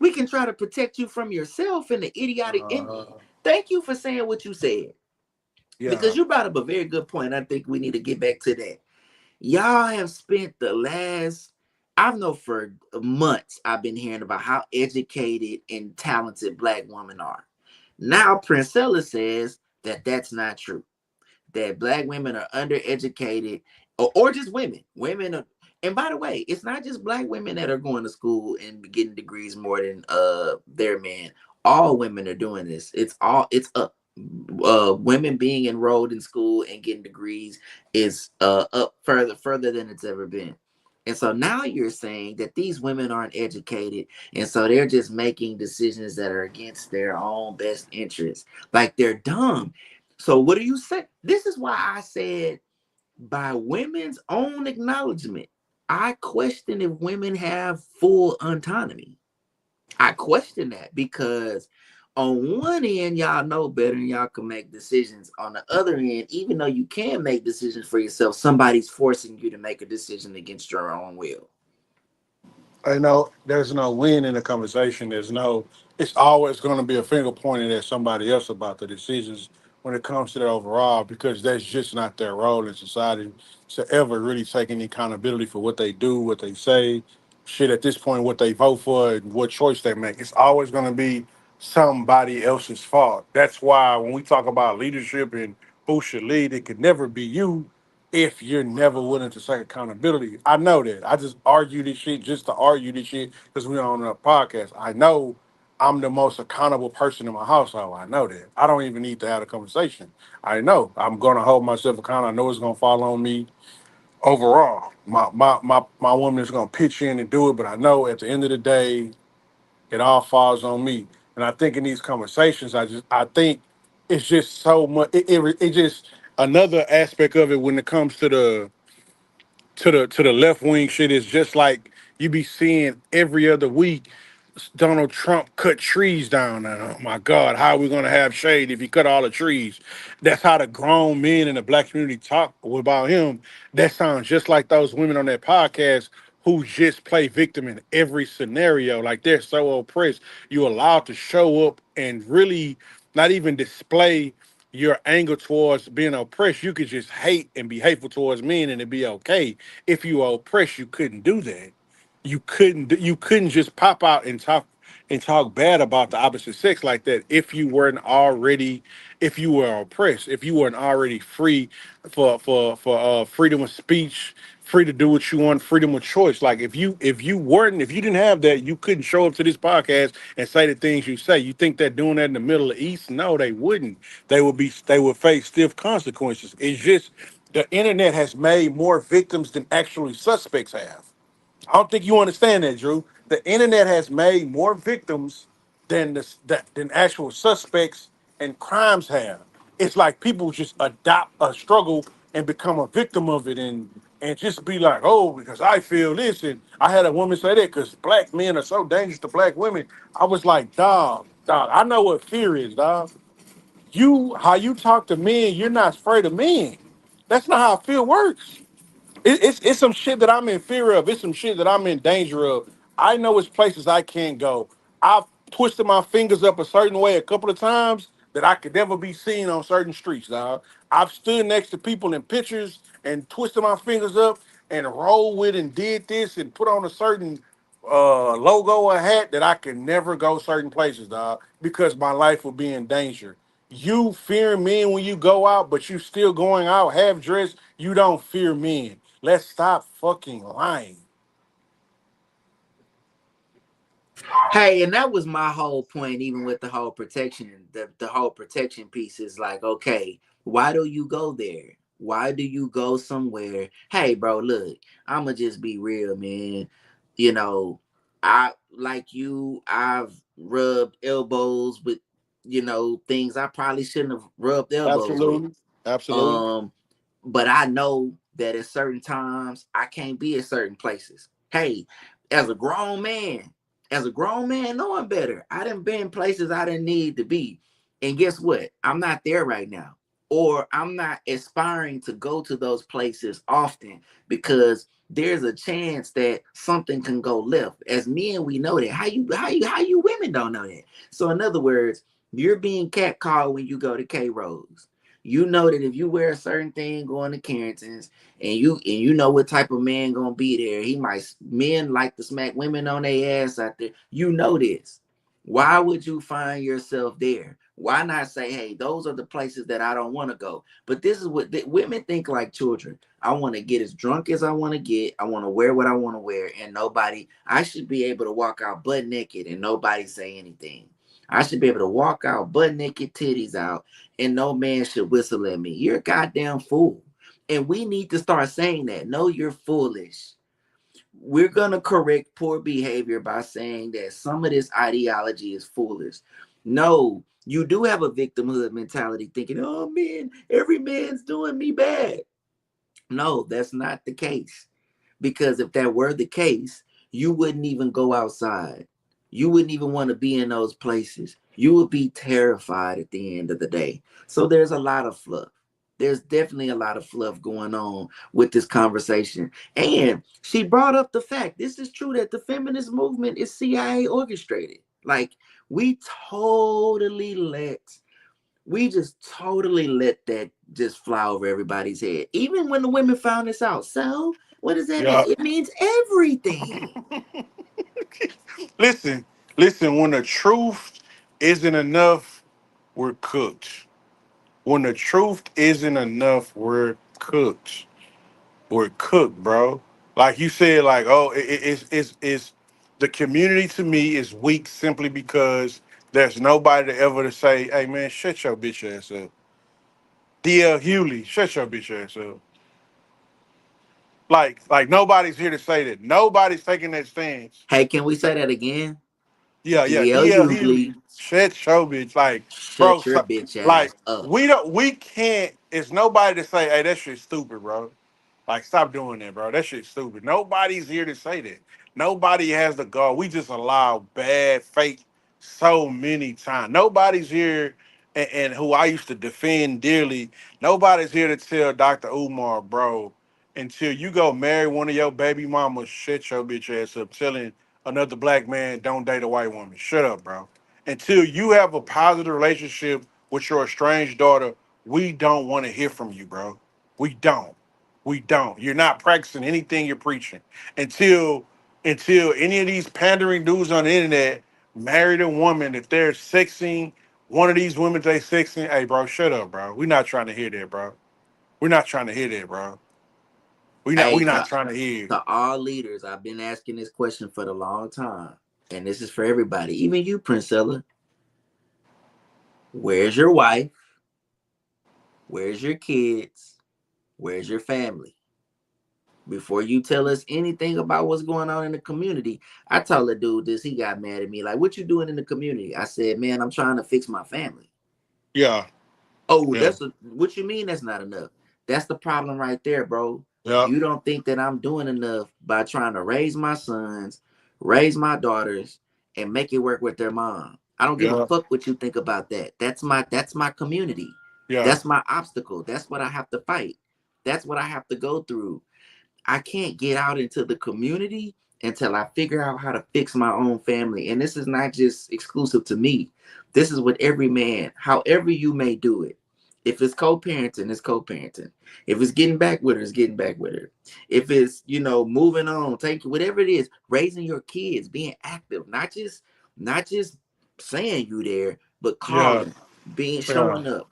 We can try to protect you from yourself and the idiotic. And Uh, thank you for saying what you said yeah, because you brought up a very good point. I think we need to get back to that. Y'all have spent the last, I know for months, I've been hearing about how educated and talented black women are. Now, Princella says that that's not true, that black women are undereducated or just women. Women are, and by the way, it's not just black women that are going to school and getting degrees more than their men. all women are doing this. It's up. Women being enrolled in school and getting degrees is up further than it's ever been. And so now you're saying that these women aren't educated, and so they're just making decisions that are against their own best interests. Like they're dumb. So what do you say? This is why I said, by women's own acknowledgement, I question if women have full autonomy. I question that because on one end, y'all know better and y'all can make decisions. On the other end, even though you can make decisions for yourself, somebody's forcing you to make a decision against your own will. I know there's no win in the conversation. It's always going to be a finger pointed at somebody else about the decisions when it comes to that overall, because that's just not their role in society to ever really take any accountability for what they do, what they say, shit at this point, what they vote for, and what choice they make. It's always going to be somebody else's fault. That's why when we talk about leadership and who should lead, it could never be you if you're never willing to take accountability. I know that. I just argue this shit just to argue this shit because we're on a podcast. I know I'm the most accountable person in my household. I know that. I don't even need to have a conversation. I know I'm gonna hold myself accountable. I know it's gonna fall on me overall. My woman is gonna pitch in and do it, but I know at the end of the day, it all falls on me. And I think in these conversations, I think it's just so much. It just another aspect of it when it comes to the left wing shit is just like you be seeing every other week. Donald Trump cut trees down. And oh my God, how are we gonna have shade if he cut all the trees? That's how the grown men in the black community talk about him. That sounds just like those women on that podcast who just play victim in every scenario. Like they're so oppressed. You're allowed to show up and really not even display your anger towards being oppressed. You could just hate and be hateful towards men and it'd be okay. If you are oppressed, you couldn't do that. You couldn't just pop out and talk bad about the opposite sex like that if you were oppressed, if you weren't already free for freedom of speech, free to do what you want, freedom of choice. Like if you didn't have that, you couldn't show up to this podcast and say the things you say. You think they're doing that in the Middle East? No, they wouldn't. They would face stiff consequences. It's just the internet has made more victims than actually suspects have. I don't think you understand that, Drew. The internet has made more victims than actual suspects and crimes have. It's like people just adopt a struggle and become a victim of it, and just be like, oh, because I feel this. And I had a woman say that because black men are so dangerous to black women. I was like, dog, I know what fear is, dog. How you talk to men, you're not afraid of men. That's not how fear works. It's some shit that I'm in fear of. It's some shit that I'm in danger of. I know it's places I can't go. I've twisted my fingers up a certain way a couple of times that I could never be seen on certain streets, dog. I've stood next to people in pictures and twisted my fingers up and rolled with and did this and put on a certain logo or hat that I can never go certain places, dog, because my life will be in danger. You fear men when you go out, but you still going out half dressed. You don't fear men. Let's stop fucking lying. Hey, and that was my whole point, even with the whole protection. The whole protection piece is like, okay, why do you go there? Why do you go somewhere? Hey, bro, look, I'ma just be real, man. You know, I like you, I've rubbed elbows with, things I probably shouldn't have rubbed elbows with. Absolutely. Absolutely. Um, but I know that at certain times I can't be at certain places. Hey, as a grown man, knowing better, I done been places I didn't need to be. And guess what? I'm not there right now. Or I'm not aspiring to go to those places often because there's a chance that something can go left. As men, we know that. How you women don't know that? So in other words, you're being catcalled when you go to K Rose. You know that if you wear a certain thing going to Carrington's, and you know what type of man gonna be there, he might men like to smack women on their ass out there. You know this. Why would you find yourself there? Why not say, hey, those are the places that I don't want to go? But this is what women think like children. I want to get as drunk as I want to get. I want to wear what I want to wear, and I should be able to walk out butt naked and nobody say anything. I should be able to walk out butt naked, titties out, and no man should whistle at me. You're a goddamn fool. And we need to start saying that. No, you're foolish. We're going to correct poor behavior by saying that some of this ideology is foolish. No, you do have a victimhood mentality thinking, oh man, every man's doing me bad. No, that's not the case. Because if that were the case, you wouldn't even go outside. You wouldn't even want to be in those places. You would be terrified at the end of the day. So there's a lot of fluff. There's definitely a lot of fluff going on with this conversation. And she brought up the fact this is true that the feminist movement is CIA orchestrated. Like, we totally let we just totally let that just fly over everybody's head. Even when the women found this out. So, what does that mean? Yeah. It means everything. Listen, listen. When the truth isn't enough, we're cooked. When the truth isn't enough, we're cooked. We're cooked, bro. Like you said, like it's the community to me is weak simply because there's nobody to ever to say, "Hey man, shut your bitch ass up." DL Hewley, shut your bitch ass up. Like nobody's here to say that. Nobody's taking that stance. Hey, can we say that again? Yeah, yeah. DL DL Hughley, Hughley, shut show bitch. Like, bro, shut your so, bitch like ass up. we can't. It's nobody to say, hey, that shit's stupid, bro. Like, stop doing that, bro. That shit's stupid. Nobody's here to say that. Nobody has the gall. We just allow bad fate so many times. Nobody's here, and who I used to defend dearly. Nobody's here to tell Dr. Umar, bro, until you go marry one of your baby mamas, shut your bitch ass up, telling another black man don't date a white woman. Shut up, bro. Until you have a positive relationship with your estranged daughter, we don't want to hear from you, bro. We don't. We don't. You're not practicing anything you're preaching until any of these pandering dudes on the internet married a woman that they're sexing one of these women they sexing. Hey, bro, shut up, bro. We're not trying to hear that, bro. We're not trying to hear that, bro. We not Hey, we not trying to hear. to all leaders, I've been asking this question for the long time. And this is for everybody, even you, Princella. Where's your wife? Where's your kids? Where's your family? Before you tell us anything about what's going on in the community, I told the dude this. He got mad at me. Like, what you doing in the community? I said, man, I'm trying to fix my family. Yeah, Oh, yeah, what you mean that's not enough? That's the problem right there, bro. yeah, You don't think that I'm doing enough by trying to raise my sons, raise my daughters, and make it work with their mom. I don't give a yeah, fuck what you think about that. That's my community. yeah, That's my obstacle. That's what I have to fight. That's what I have to go through. I can't get out into the community until I figure out how to fix my own family. And this is not just exclusive to me. This is with every man, however you may do it. If it's co-parenting, it's co-parenting. If it's getting back with her, it's getting back with her. If it's, moving on, taking whatever it is, raising your kids, being active, not just saying you there, but yeah, calling, being yeah, showing up,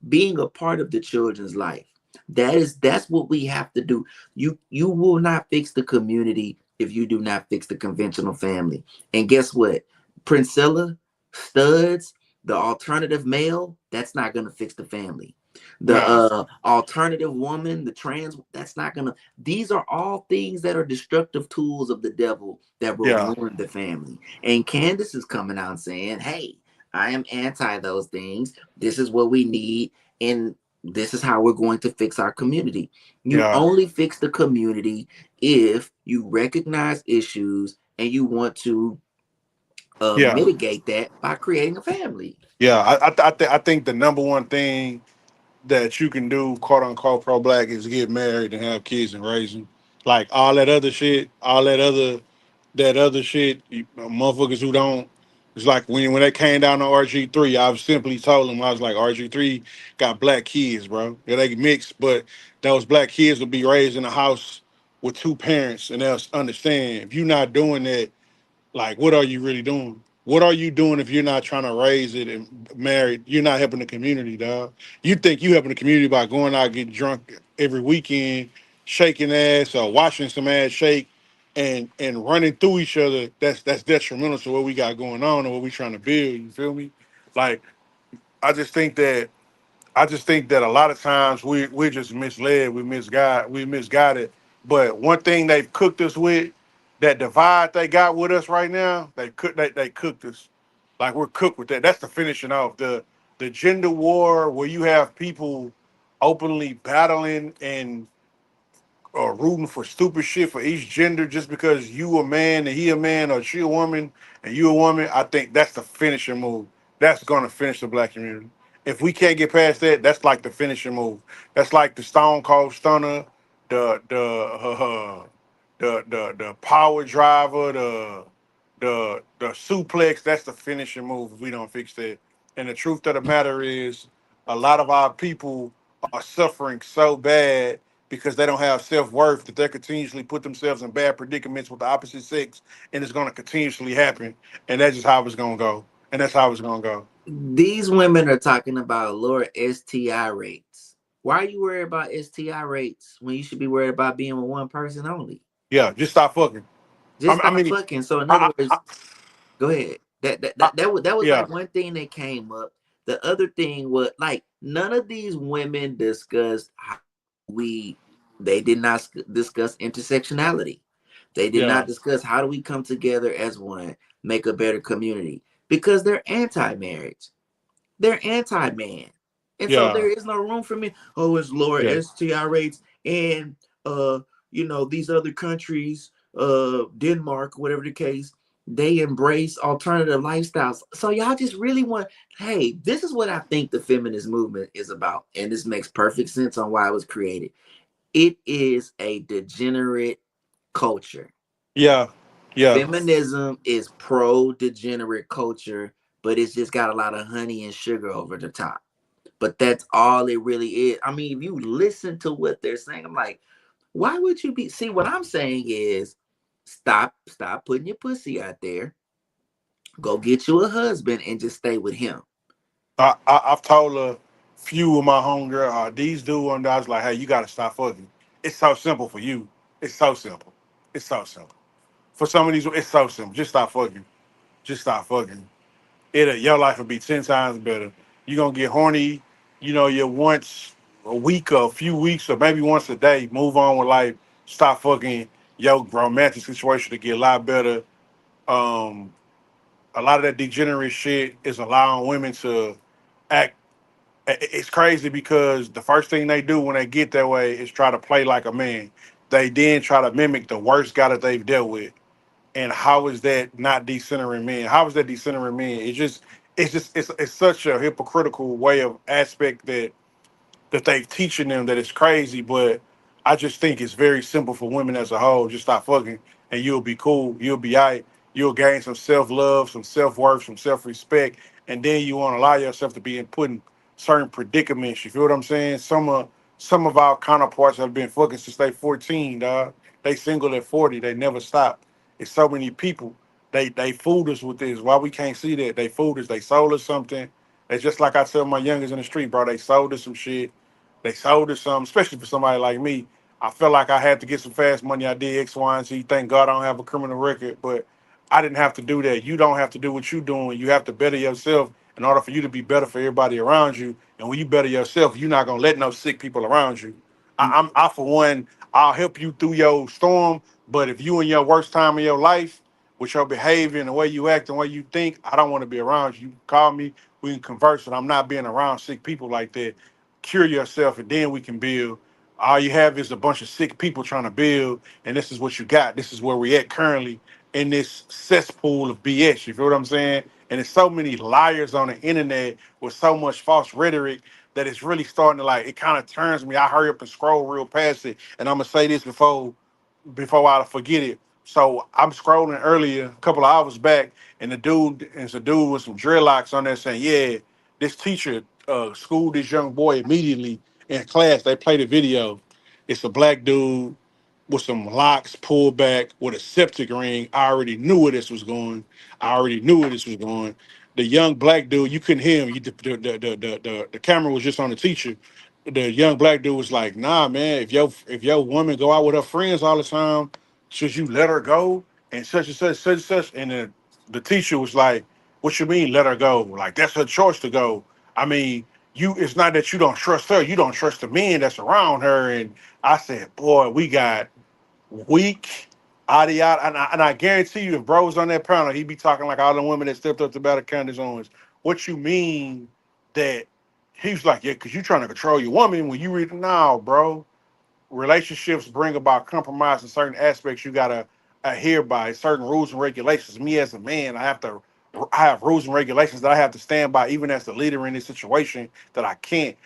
being a part of the children's life. That's what we have to do. You will not fix the community if you do not fix the conventional family. And guess what? Princella, Studs, the alternative male, that's not gonna fix the family. The yeah, alternative woman, the trans, that's not gonna. These are all things that are destructive tools of the devil that will yeah, ruin the family. And Candace is coming out and saying, "Hey, I am anti those things. This is what we need, and this is how we're going to fix our community." You yeah, only fix the community if you recognize issues and you want to yeah, mitigate that by creating a family. yeah. I think the number one thing that you can do, quote unquote, pro black, is get married and have kids and raise them. Like all that other shit, that other shit, motherfuckers who don't. It's like when they came down to RG3, I simply told them, I was like, RG3 got black kids, bro. Yeah, they mixed, but those black kids will be raised in a house with two parents, and they'll understand if you're not doing that, like, what are you really doing? What are you doing if you're not trying to raise it and married? You're not helping the community, dog. You think you helping the community by going out getting drunk every weekend, shaking ass or watching some ass shake, and running through each other, that's detrimental to what we got going on and what we trying to build. You feel me? Like I just think that I just think that a lot of times we're just misled, we misguided. But one thing they've cooked us with, that divide they got with us right now, they cooked us. Like we're cooked with that. That's the finishing off. The gender war where you have people openly battling and rooting for stupid shit for each gender just because you a man and he a man or she a woman and you a woman. I think that's the finishing move. That's gonna finish the black community. If we can't get past that, that's like the finishing move. That's like the Stone Cold Stunner, the power driver, the suplex. That's the finishing move. If we don't fix that, and the truth of the matter is, a lot of our people are suffering so bad because they don't have self worth that they continuously put themselves in bad predicaments with the opposite sex, and it's going to continuously happen. And that's just how it's going to go. And that's how it's going to go. These women are talking about lower STI rates. Why are you worried about STI rates when you should be worried about being with one person only? Yeah, just stop fucking. Just I stop mean, fucking. So in other I, I, words, go ahead. I, That was yeah, like one thing that came up. The other thing was like none of these women discussed how we. They did not discuss intersectionality. They did yeah, not discuss how do we come together as one, make a better community because they're anti-marriage. They're anti-man. And so yeah, there is no room for me. Oh, it's lower yeah, STI rates and these other countries, Denmark, whatever the case, they embrace alternative lifestyles. So y'all just really want, hey, this is what I think the feminist movement is about. And this makes perfect sense on why it was created. It is a degenerate culture. yeah, yeah, Feminism is pro degenerate culture, but it's just got a lot of honey and sugar over the top. But that's all it really is. I mean, if you listen to what they're saying, I'm like, why would you be? See, what I'm saying is, stop putting your pussy out there. Go get you a husband and just stay with him. I've told a few of my homegirl, these dudes one day, I was like, hey, you got to stop fucking. It's so simple for you. It's so simple. It's so simple. For some of these, it's so simple. Just stop fucking. Just stop fucking. Your life will be 10 times better. You're gonna get horny, you once a week or a few weeks or maybe once a day. Move on with life. Stop fucking. Your romantic situation to get a lot better. Um, a lot of that degenerate shit is allowing women to act. It's crazy because the first thing they do when they get that way is try to play like a man. They then try to mimic the worst guy that they've dealt with. And how is that not decentering men? How is that decentering men? It's such a hypocritical way of aspect that they teaching them that it's crazy, but I just think it's very simple for women as a whole. Just stop fucking and you'll be cool. You'll be all right. You'll gain some self love, some self worth, some self respect, and then you won't allow yourself to be in put in certain predicaments. You feel what I'm saying? Some of our counterparts have been fucking since they 14, dog. They single at 40. They never stop. It's so many people. They fooled us with this. Why we can't see that? They fooled us. They sold us something. It's just like I tell my youngest in the street, bro. They sold us some shit. They sold us something, especially for somebody like me. I felt like I had to get some fast money. I did X, Y, and Z. Thank God I don't have a criminal record, but I didn't have to do that. You don't have to do what you're doing. You have to better yourself in order for you to be better for everybody around you. And when you better yourself, you're not gonna let no sick people around you. I for one, I'll help you through your storm. But if you in your worst time of your life, with your behavior and the way you act and the way you think, I don't want to be around you. You can call me, we can converse, but I'm not being around sick people like that. Cure yourself, and then we can build. All you have is a bunch of sick people trying to build, and this is what you got. This is where we at currently in this cesspool of BS. You feel what I'm saying? And there's so many liars on the internet with so much false rhetoric that it's really starting to like, it kind of turns me. I hurry up and scroll real past it. And I'm gonna say this before I forget it. So I'm scrolling earlier, a couple of hours back, and it's a dude with some dreadlocks on there saying, "Yeah, this teacher schooled this young boy immediately in class." They played a video. It's a black dude with some locks pulled back with a septic ring. I already knew where this was going. I already knew where this was going. The young black dude, you couldn't hear him. The camera was just on the teacher. The young black dude was like, "Nah, man. If your woman go out with her friends all the time, should you let her go? And such and such, such and such. And then the teacher was like, what you mean let her go? Like, that's her choice to go. I mean, it's not that you don't trust her, you don't trust the men that's around her. And I said, boy, we got weak, yada. And I guarantee you, if bro was on that panel, he'd be talking like all the women that stepped up to battle Candace Owens. What you mean that he was like, yeah, because you trying to control your woman when you read it now, bro. Relationships bring about compromise in certain aspects. You gotta adhere by certain rules and regulations. Me as a man, I have rules and regulations that I have to stand by, even as the leader in this situation. That I can't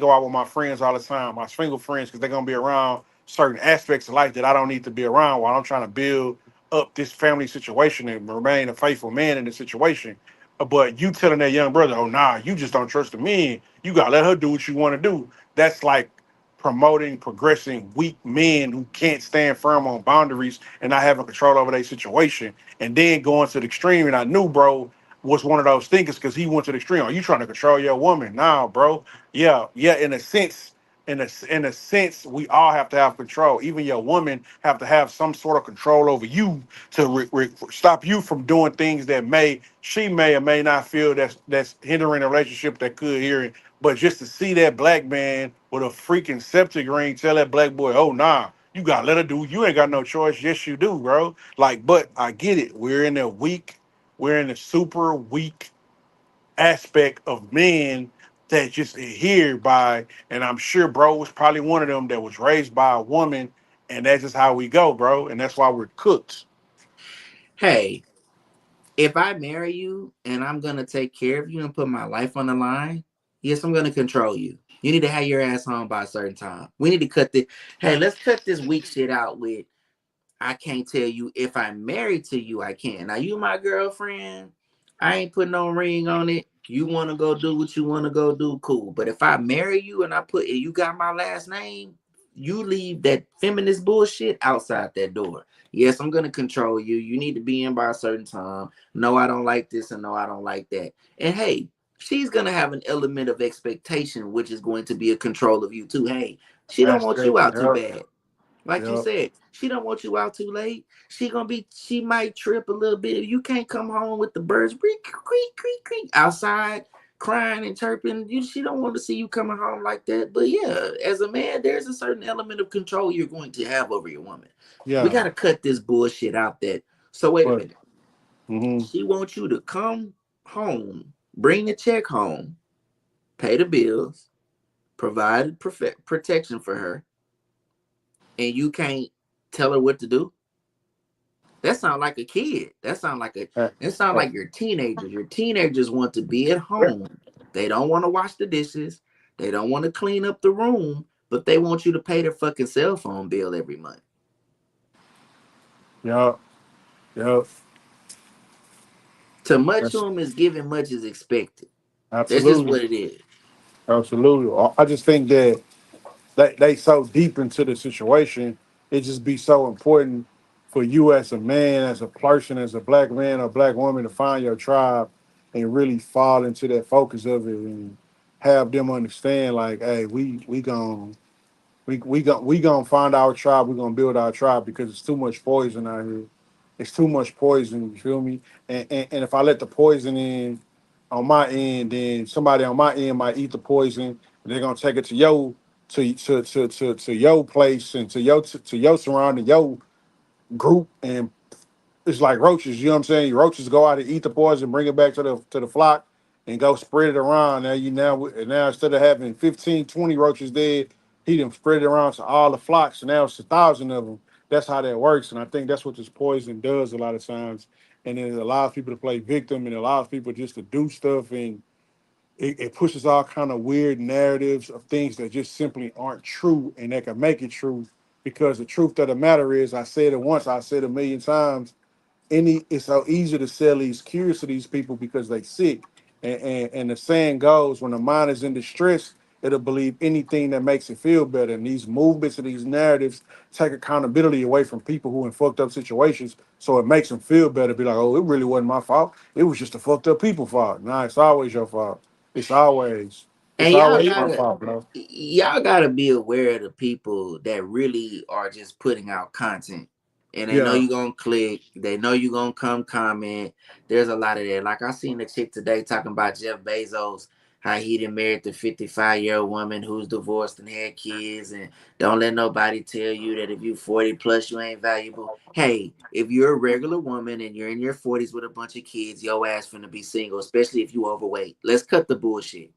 go out with my friends all the time, my single friends, because they're gonna be around certain aspects of life that I don't need to be around while I'm trying to build up this family situation and remain a faithful man in the situation. But you telling that young brother, oh nah, you just don't trust the men. You gotta let her do what you want to do. That's like promoting progressing weak men who can't stand firm on boundaries and not having control over their situation, and then going to the extreme. And I knew bro was one of those thinkers because he went to the extreme. Are you trying to control your woman? Nah, bro. Yeah. In a sense, in a sense, we all have to have control. Even your woman have to have some sort of control over you to stop you from doing things that she may or may not feel that's hindering a relationship that could here. But just to see that black man with a freaking septic ring tell that black boy, oh nah, you gotta let her do, you ain't got no choice. Yes, you do, bro. Like, but I get it. We're in a super weak aspect of men that just adhere by, and I'm sure bro was probably one of them that was raised by a woman, and that's just how we go, bro. And that's why we're cooked. Hey, if I marry you and I'm gonna take care of you and put my life on the line, yes, I'm gonna control you. You need to have your ass home by a certain time. We need to cut this. Hey, let's cut this weak shit out with I can't tell you if I'm married to you, I can. Now you my girlfriend. I ain't put no ring on it. You wanna go do what you wanna go do, cool. But if I marry you and you got my last name, you leave that feminist bullshit outside that door. Yes, I'm gonna control you. You need to be in by a certain time. No, I don't like this, and no, I don't like that. And hey, she's gonna have an element of expectation, which is going to be a control of you too. Hey, she don't want you out too Yep. bad. Like you Yep. said, she don't want you out too late. She might trip a little bit. You can't come home with the birds creak, creak, creak, creak outside crying and chirping. She don't want to see you coming home like that. But yeah, as a man, there's a certain element of control you're going to have over your woman. We Yeah. got to cut this bullshit out that. So wait a But minute. hmm She wants you to come home, bring the check home, pay the bills, provide protection for her, and you can't tell her what to do. That sound like a kid. uh, That sound uh, like your teenagers. Your teenagers want to be at home. They don't want to wash the dishes. They don't want to clean up the room, but they want you to pay their fucking cell phone bill every month. yep. Yep. To much to That's them is given, much is expected. That's just absolutely. what it is. Absolutely. I just think that they so deep into the situation, it just be so important for you as a man, as a person, as a black man or black woman to find your tribe and really fall into that focus of it and have them understand like, hey, we gonna find our tribe, we're gonna build our tribe because it's too much poison out here. It's too much poison, you feel me? And if I let the poison in on my end, then somebody on my end might eat the poison. They're gonna take it to your place and to your surrounding, your group, and it's like roaches. You know what I'm saying? Roaches go out and eat the poison, bring it back to the flock, and go spread it around. Now instead of having 15, 20 roaches dead, he done spread it around to all the flocks. And now it's 1,000 of them. That's how that works. And I think that's what this poison does a lot of times. And then it allows people to play victim, and it allows people just to do stuff, and it pushes all kind of weird narratives of things that just simply aren't true, and that can make it true. Because the truth of the matter is, I said it once, I said it a million times, it's so easy to sell these cures to these people because they sick. And the saying goes, when the mind is in distress, it'll believe anything that makes it feel better. And these movements and these narratives take accountability away from people who in fucked up situations. So it makes them feel better. Be like, oh, it really wasn't my fault. It was just the fucked up people fault. Nah, it's always your fault. It's always. It's And y'all always my gotta fault, bro. y'all gotta be aware of the people that really are just putting out content. And they know Yeah. you're gonna click, they know you're gonna come comment. There's a lot of that. Like I seen a chick today talking about Jeff Bezos, how he done married the 55-year-old woman who's divorced and had kids, and don't let nobody tell you that if you 40 plus you ain't valuable. Hey, if you're a regular woman and you're in your 40s with a bunch of kids, your ass finna be single, especially if you overweight. Let's cut the bullshit.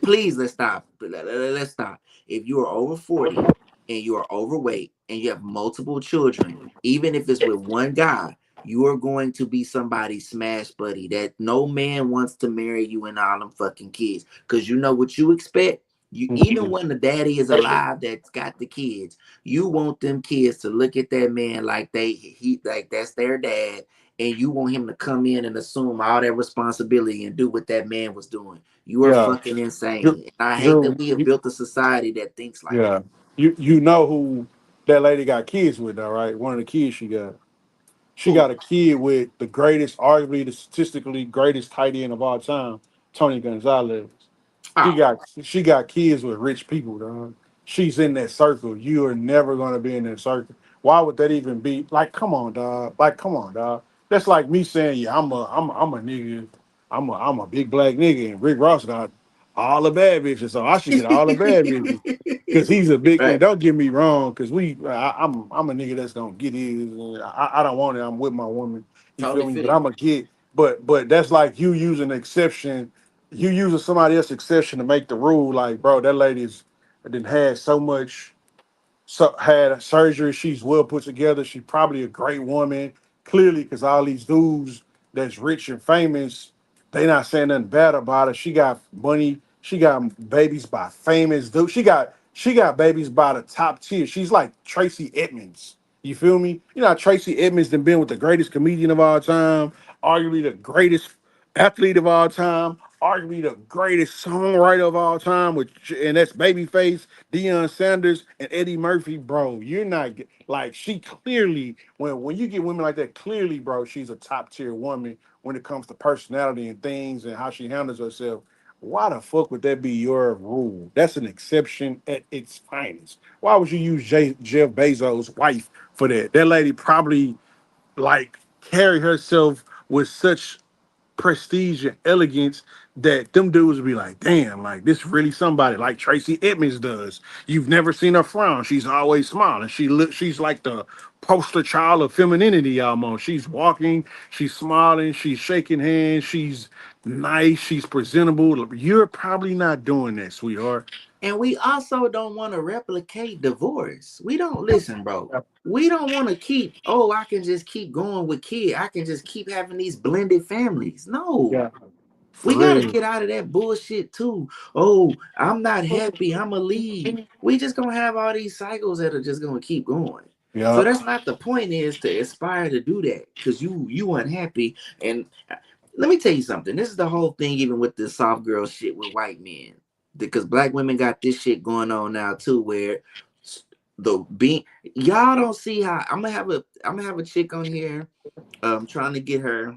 Please, let's stop. Let's stop. If you are over 40 and you are overweight and you have multiple children, even if it's with one guy, you are going to be somebody's smash buddy that no man wants to marry you and all them fucking kids. Because you know what you expect? You, even when the daddy is alive that's got the kids, you want them kids to look at that man like like that's their dad, and you want him to come in and assume all that responsibility and do what that man was doing. You are Yeah. fucking Drew, insane. And I hate that Drew, we have built a society that thinks like yeah. that. You know who that lady got kids with, though, right? One of the kids she got. She Who? got a kid with the greatest, arguably the statistically greatest tight end of all time, Tony Gonzalez. She Oh, got she got kids with rich people, dog. She's in that circle. You are never gonna be in that circle. Why would that even be? Like, come on, dog. Like, come on, dog. That's like me saying, yeah, I'm a nigga. I'm a big black nigga, and Rick Ross got all the bad bitches, so I should get all the bad bitches. Cause he's a big and right. don't get me wrong, cause I'm a nigga that's gonna get his. I don't want it. I'm with my woman. You Totally feel me? feel But you. I'm a kid. But that's like you using an exception. You using somebody else's exception to make the rule. Like, bro, that lady's didn't had so much, so had surgery. She's well put together. She's probably a great woman. Clearly, because all these dudes that's rich and famous, they not saying nothing bad about her. She got money. She got babies by famous dudes. She got babies by the top tier. She's like Tracy Edmonds. You feel me? You know how Tracy Edmonds done been with the greatest comedian of all time, arguably the greatest athlete of all time, arguably the greatest songwriter of all time, and that's Babyface, Deion Sanders, and Eddie Murphy, bro. You're not like she clearly when you get women like that, clearly, bro, she's a top tier woman when it comes to personality and things and how she handles herself. Why the fuck would that be your rule? That's an exception at its finest. Why would you use Jeff Bezos' wife for that? That lady probably like carry herself with such prestige and elegance that them dudes would be like, damn, like this really somebody like Tracy Edmonds does. You've never seen her frown. She's always smiling. She's like the poster child of femininity almost. She's walking, she's smiling, she's shaking hands, she's nice, she's presentable. You're probably not doing that, sweetheart. And we also don't want to replicate divorce. We don't listen, bro. We don't want to keep, oh, I can just keep going with kids. I can just keep having these blended families. No. Yeah, for We got to real. get out of that bullshit too. Oh, I'm not happy. I'm going to leave. We just going to have all these cycles that are just going to keep going. So Yeah, that's not the point, is to aspire to do that because you unhappy. And let me tell you something. This is the whole thing, even with this soft girl shit with white men, because black women got this shit going on now too, where the being y'all don't see how I'm gonna have a chick on here, trying to get her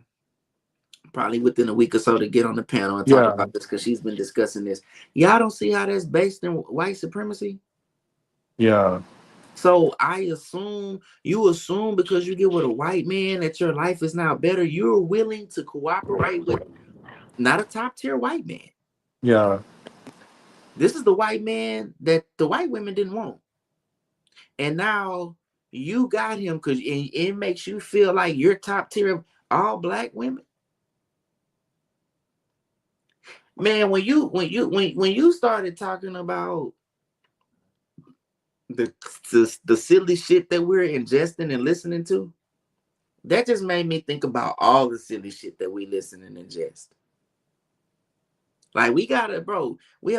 probably within a week or so to get on the panel and talk yeah, about this because she's been discussing this. Y'all don't see how that's based in white supremacy. yeah, So you assume because you get with a white man that your life is now better. You're willing to cooperate with not a top tier white man. yeah, This is the white man that the white women didn't want. And now you got him because it makes you feel like you're top tier of all black women. Man, when you started talking about the, the silly shit that we're ingesting and listening to, that just made me think about all the silly shit that we listen and ingest. Like we have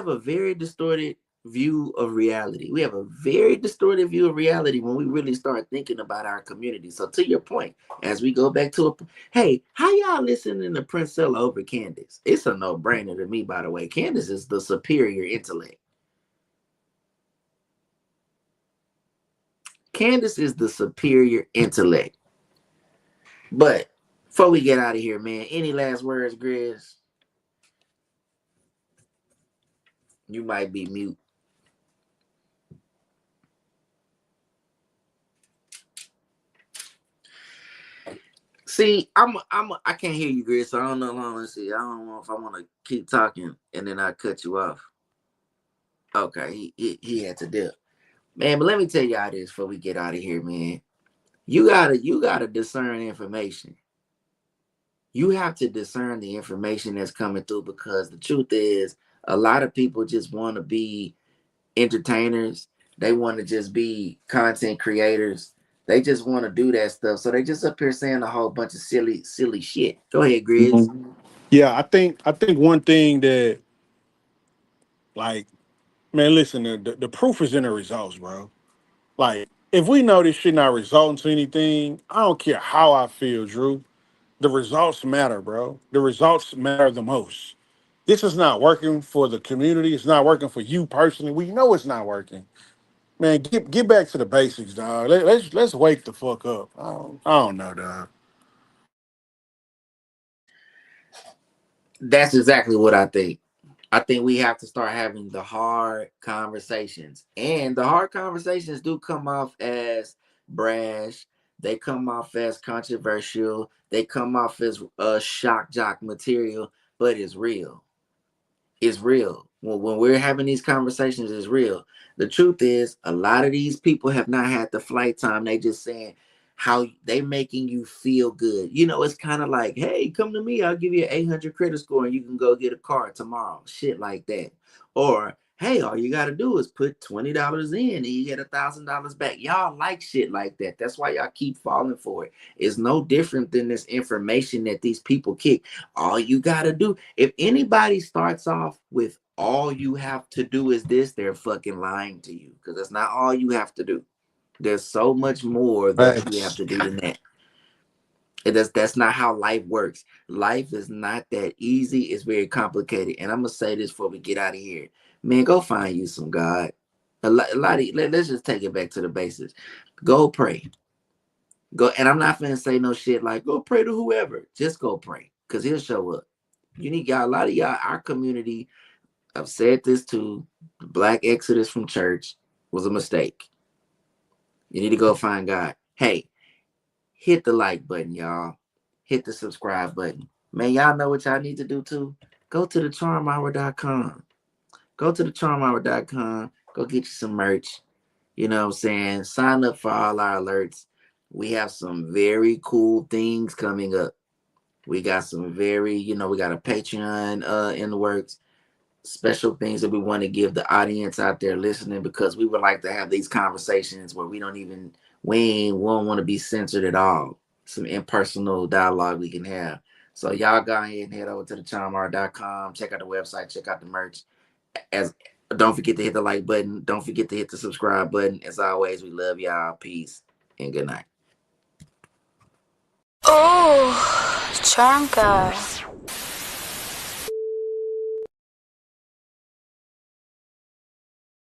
a very distorted view of reality. We have a very distorted view of reality when we really start thinking about our community. So to your point, as we go back to hey, how y'all listening to Princella over Candace? It's a no-brainer to me, by the way. Candace is the superior intellect. Candace is the superior intellect. But before we get out of here, man, any last words, Grizz? You might be mute. See, I can't hear you, Grizz, so I don't know how long to see. I don't know if I want to keep talking and then I cut you off. Okay, he had to dip. Man, but let me tell y'all this before we get out of here, man. You gotta discern information. You have to discern the information that's coming through, because the truth is a lot of people just want to be entertainers. They want to just be content creators. They just want to do that stuff. So they just up here saying a whole bunch of silly shit. Go ahead, Grizz. Mhm. Yeah, I think one thing that, like, man, listen, the proof is in the results, bro. Like, if we know this shit not resulting to anything, I don't care how I feel, Drew. The results matter, bro. The results matter the most. This is not working for the community. It's not working for you personally. We know it's not working. Man, get back to the basics, dog. Let's wake the fuck up. I don't know, dog. That's exactly what I think. I think we have to start having the hard conversations. And the hard conversations do come off as brash. They come off as controversial. They come off as shock jock material, but it's real. It's real. When we're having these conversations, it's real. The truth is, a lot of these people have not had the flight time. They just saying how they making you feel good. You know, it's kind of like, hey, come to me. I'll give you an 800 credit score and you can go get a car tomorrow. Shit like that. Or, hey, all you got to do is put $20 in and you get $1,000 back. Y'all like shit like that. That's why y'all keep falling for it. It's no different than this information that these people kick. All you got to do, if anybody starts off with all you have to do is this, they're fucking lying to you, because that's not all you have to do. There's so much more that you have Facts. to do than that. That's not how life works. Life is not that easy. It's very complicated. And I'm gonna say this before we get out of here. Man, go find you some God. Let's just take it back to the basics. Go pray. Go, and I'm not gonna say no shit like go pray to whoever. Just go pray, because he'll show up. You need y'all, a lot of y'all, our community, I've said this too. The black exodus from church was a mistake. You need to go find God. Hey, hit the like button, y'all. Hit the subscribe button. Man, y'all know what y'all need to do too? Go to the charmhour.com. Go to the charmhour.com. Go get you some merch. You know what I'm saying? Sign up for all our alerts. We have some very cool things coming up. We got some very, we got a Patreon in the works. Special things that we want to give the audience out there listening, because we would like to have these conversations where we won't want to be censored at all. Some impersonal dialogue we can have. So y'all go ahead and head over to thecharmart.com, check out the website, check out the merch. Don't forget to hit the like button. Don't forget to hit the subscribe button. As always, we love y'all. Peace and good night. Oh, charm guy.